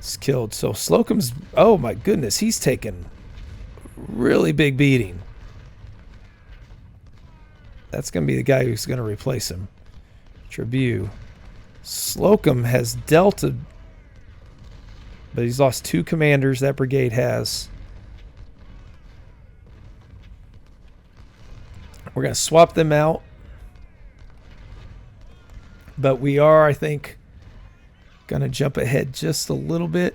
is killed. So Slocum's... Oh my goodness, he's taken really big beating. That's going to be the guy who's going to replace him. Tribune. Slocum has dealt a... But he's lost 2 commanders, that brigade has. We're going to swap them out. But we are, I think, going to jump ahead just a little bit.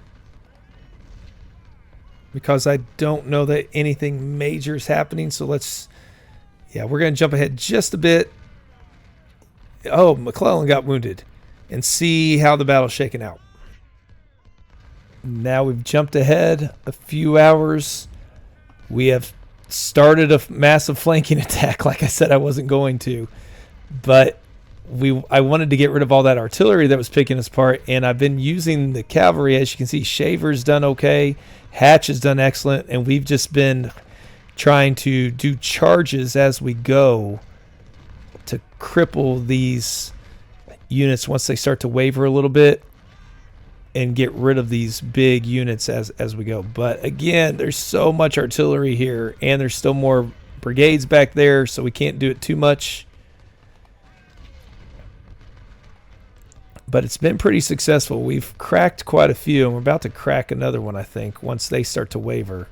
Because I don't know that anything major is happening. So let's... Yeah, we're going to jump ahead just a bit. Oh, McClellan got wounded. And see how the battle's shaking out. Now we've jumped ahead a few hours. We have started a massive flanking attack like I said I wasn't going to. But I wanted to get rid of all that artillery that was picking us apart. And I've been using the cavalry. As you can see, Shaver's done okay. Hatch has done excellent. And we've just been trying to do charges as we go to cripple these units once they start to waver a little bit and get rid of these big units as we go. But again, there's so much artillery here and there's still more brigades back there, so we can't do it too much. But it's been pretty successful. We've cracked quite a few and we're about to crack another one, I think, once they start to waver.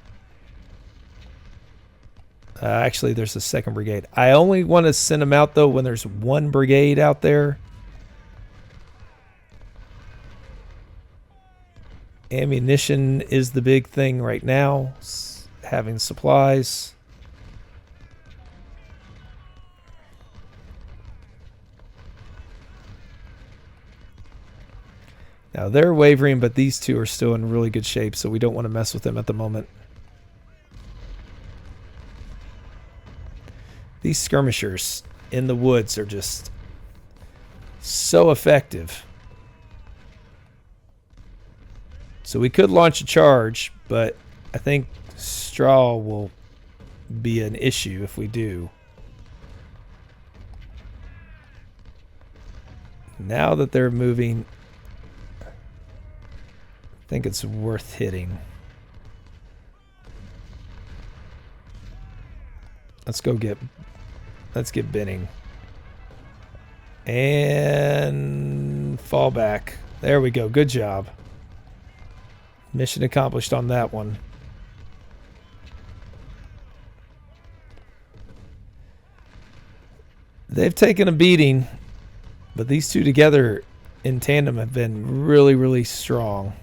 Actually, there's a 2nd brigade. I only want to send them out, though, when there's 1 brigade out there. Ammunition is the big thing right now. Having supplies. Now, they're wavering, but these 2 are still in really good shape, so we don't want to mess with them at the moment. These skirmishers in the woods are just so effective. So we could launch a charge, but I think straw will be an issue if we do. Now that they're moving, I think it's worth hitting. Let's get Benning. And fall back. There we go. Good job. Mission accomplished on that one. They've taken a beating, but these 2 together in tandem have been really, really strong.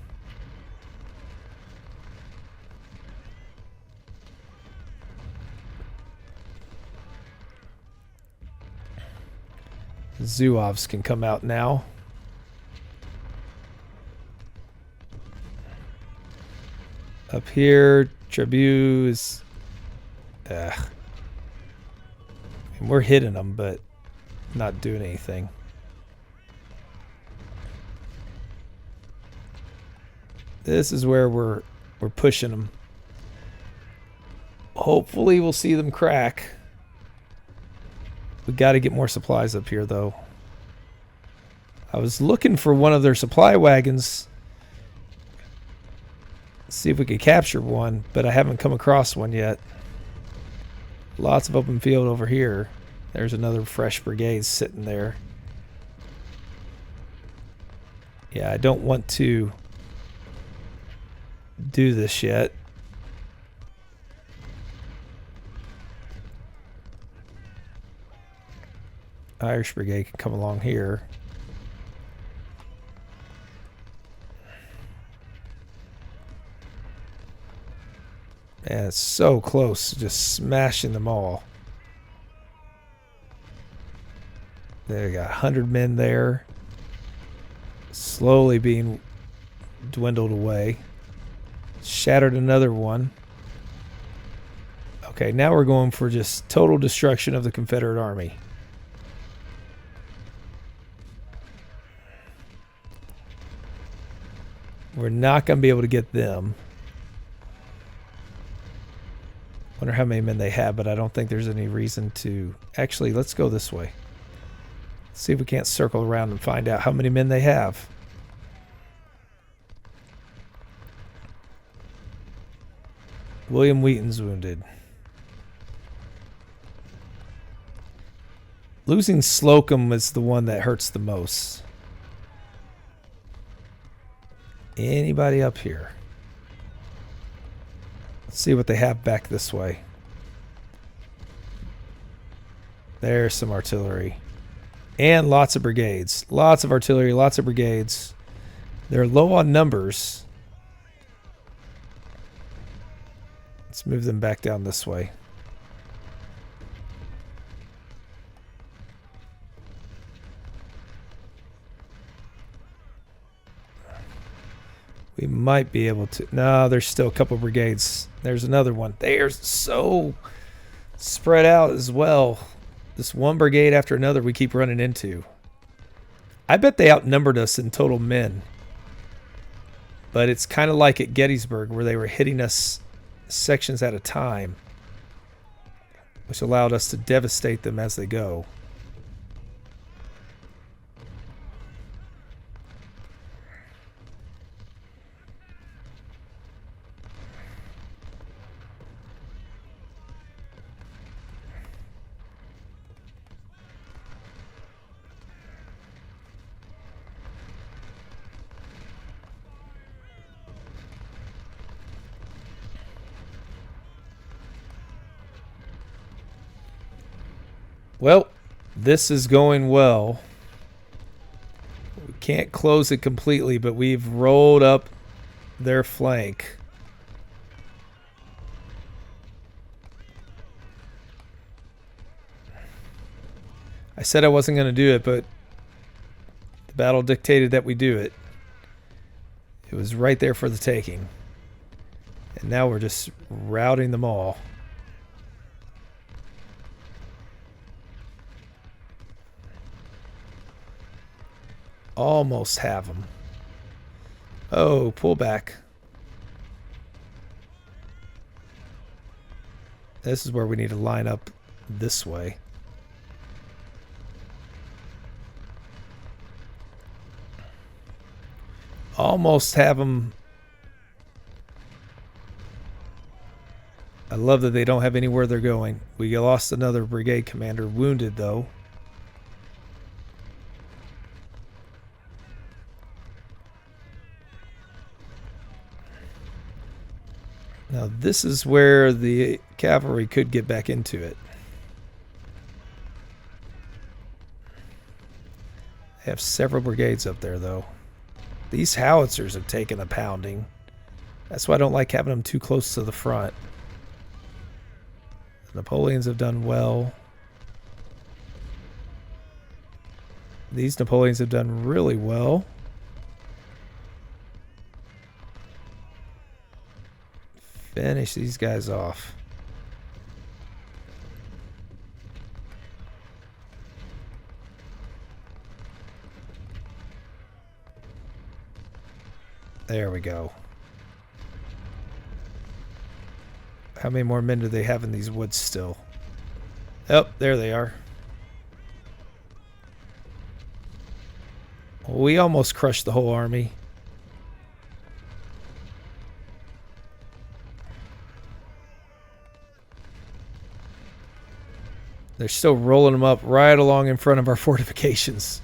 Zuovs can come out now. Up here, Tribu is... And we're hitting them, but not doing anything. This is where we're pushing them. Hopefully we'll see them crack. We got to get more supplies up here, though. I was looking for one of their supply wagons. See if we could capture one, but I haven't come across one yet. Lots of open field over here. There's another fresh brigade sitting there. Yeah, I don't want to do this yet. Irish brigade can come along here. And it's so close, just smashing them all. They got 100 men there, slowly being dwindled away. Shattered another one. Okay, now we're going for just total destruction of the Confederate Army. We're not going to be able to get them. Wonder how many men they have, but I don't think there's any reason to... Actually, let's go this way. See if we can't circle around and find out how many men they have. William Wheaton's wounded. Losing Slocum is the one that hurts the most. Anybody up here? Let's see what they have back this way. There's some artillery. And lots of brigades. Lots of artillery, lots of brigades. They're low on numbers. Let's move them back down this way. We might be able to... No, there's still a couple brigades. There's another one. They're so spread out as well. This one brigade after another we keep running into. I bet they outnumbered us in total men. But it's kind of like at Gettysburg where they were hitting us sections at a time, which allowed us to devastate them as they go. Well, this is going well. We can't close it completely, but we've rolled up their flank. I said I wasn't going to do it, but the battle dictated that we do it. It was right there for the taking. And now we're just routing them all. Almost have them. Oh, pull back. This is where we need to line up this way. Almost have them. I love that they don't have anywhere they're going. We lost another brigade commander, wounded though. Now this is where the cavalry could get back into it. They have several brigades up there though. These howitzers have taken a pounding. That's why I don't like having them too close to the front. The Napoleons have done well. These Napoleons have done really well. Finish these guys off. There we go. How many more men do they have in these woods still? Oh, there they are. We almost crushed the whole army. They're still rolling them up right along in front of our fortifications.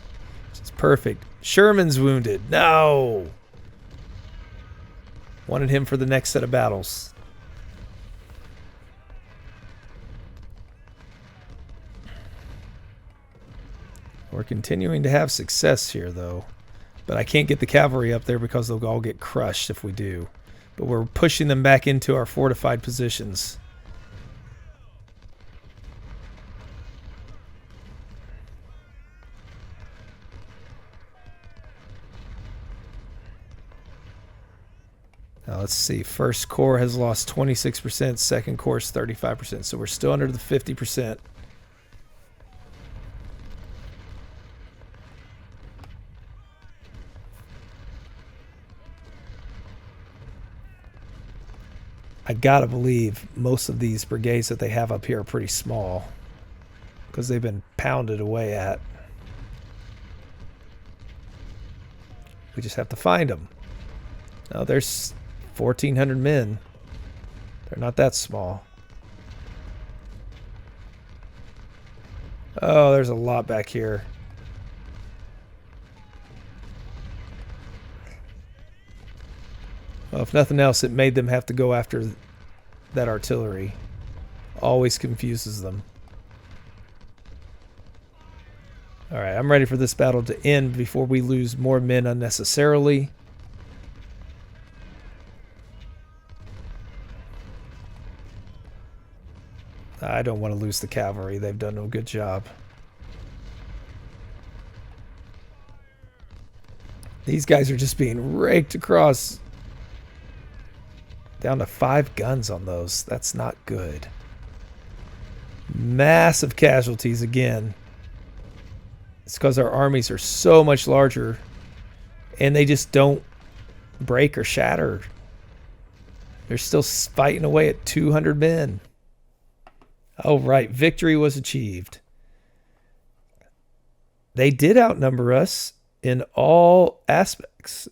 It's perfect. Sherman's wounded. No! Wanted him for the next set of battles. We're continuing to have success here, though. But I can't get the cavalry up there because they'll all get crushed if we do. But we're pushing them back into our fortified positions. Now let's see. First Corps has lost 26%. Second Corps is 35%. So we're still under the 50%. I gotta believe most of these brigades that they have up here are pretty small because they've been pounded away at. We just have to find them. Now there's 1,400 men. They're not that small. Oh, there's a lot back here. Well, if nothing else, it made them have to go after that artillery. Always confuses them. Alright, I'm ready for this battle to end before we lose more men unnecessarily. I don't want to lose the cavalry. They've done a good job. These guys are just being raked across. Down to 5 guns on those. That's not good. Massive casualties again. It's because our armies are so much larger and they just don't break or shatter. They're still fighting away at 200 men. Oh, right. Victory was achieved. They did outnumber us in all aspects.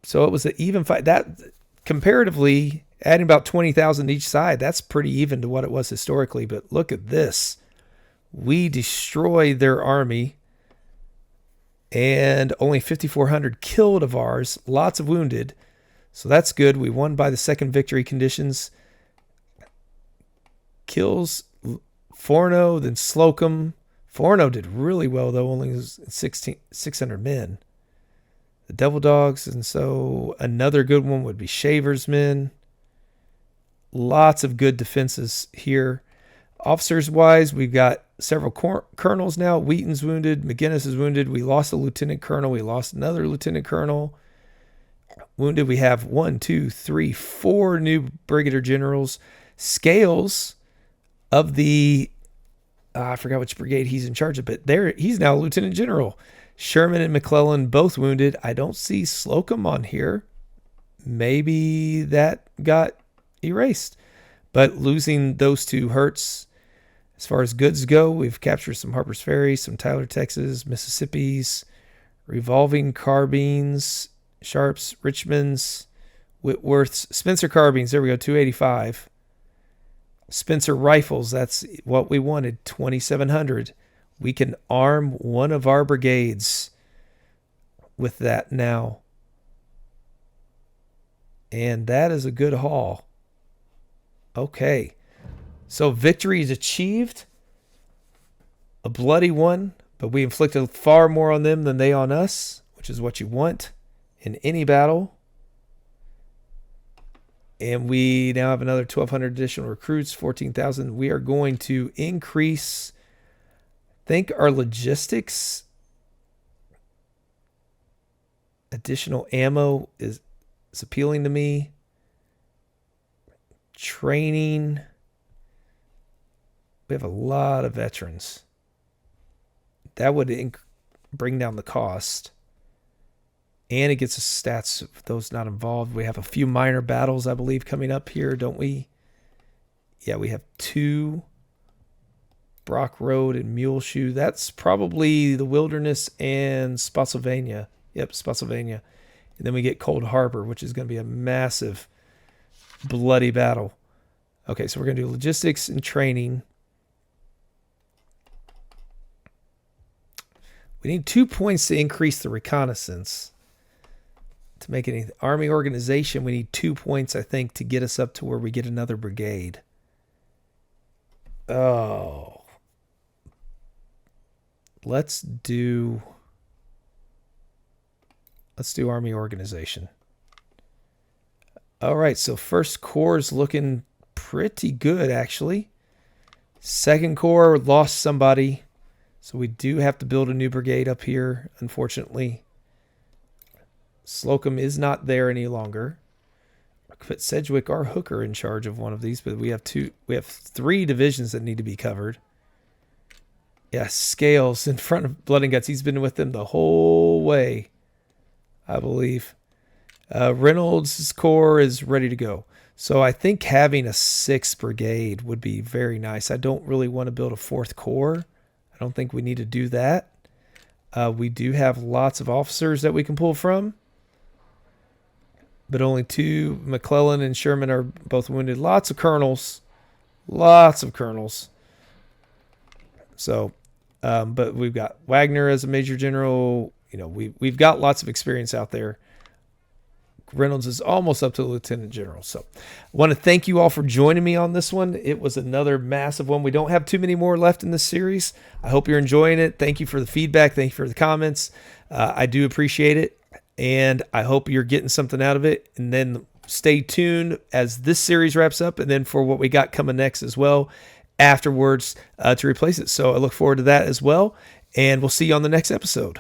So it was an even fight. That, comparatively, adding about 20,000 each side, that's pretty even to what it was historically. But look at this. We destroyed their army and only 5,400 killed of ours. Lots of wounded. So that's good. We won by the second victory conditions. Kills Forno, then Slocum. Forno did really well, though, only 600 men. The Devil Dogs, and so another good one would be Shaver's Men. Lots of good defenses here. Officers-wise, we've got several colonels now. Wheaton's wounded. McGinnis is wounded. We lost a lieutenant colonel. We lost another lieutenant colonel. Wounded, we have 1, 2, 3, 4 new brigadier generals. Scales of the, I forgot which brigade he's in charge of, but he's now a lieutenant general. Sherman and McClellan both wounded. I don't see Slocum on here. Maybe that got erased. But losing those two hurts. As far as goods go, we've captured some Harper's Ferry, some Tyler, Texas, Mississippi's, revolving carbines, Sharps, Richmond's, Whitworth's, Spencer carbines. There we go, 285. Spencer rifles, that's what we wanted, 2,700. We can arm one of our brigades with that now. And that is a good haul. Okay. So victory is achieved. A bloody one, but we inflicted far more on them than they on us, which is what you want in any battle. And we now have another 1,200 additional recruits, 14,000. We are going to increase, I think, our logistics. Additional ammo is appealing to me. Training. We have a lot of veterans. That would bring down the cost. And it gets us stats of those not involved. We have a few minor battles, I believe, coming up here, don't we? Yeah, we have 2. Brock Road and Muleshoe. That's probably the Wilderness and Spotsylvania. Yep, Spotsylvania. And then we get Cold Harbor, which is going to be a massive, bloody battle. Okay, so we're going to do logistics and training. We need 2 points to increase the reconnaissance. To make any army organization, we need 2 points, I think, to get us up to where we get another brigade. Oh. Let's do army organization. All right, so First Corps is looking pretty good, actually. Second Corps lost somebody, so we do have to build a new brigade up here, unfortunately. Slocum is not there any longer. Put Sedgwick or Hooker in charge of one of these, but we have 3 divisions that need to be covered. Yeah, Scales in front of Blood and Guts. He's been with them the whole way, I believe. Reynolds' Corps is ready to go. So I think having a 6th brigade would be very nice. I don't really want to build a 4th Corps. I don't think we need to do that. We do have lots of officers that we can pull from. But only 2. McClellan and Sherman are both wounded. Lots of colonels. Lots of colonels. So, but we've got Wagner as a major general. You know, we've got lots of experience out there. Reynolds is almost up to lieutenant general. So I want to thank you all for joining me on this one. It was another massive one. We don't have too many more left in this series. I hope you're enjoying it. Thank you for the feedback. Thank you for the comments. I do appreciate it. And I hope you're getting something out of it. And then stay tuned as this series wraps up, and then for what we got coming next as well afterwards to replace it. So I look forward to that as well. And we'll see you on the next episode.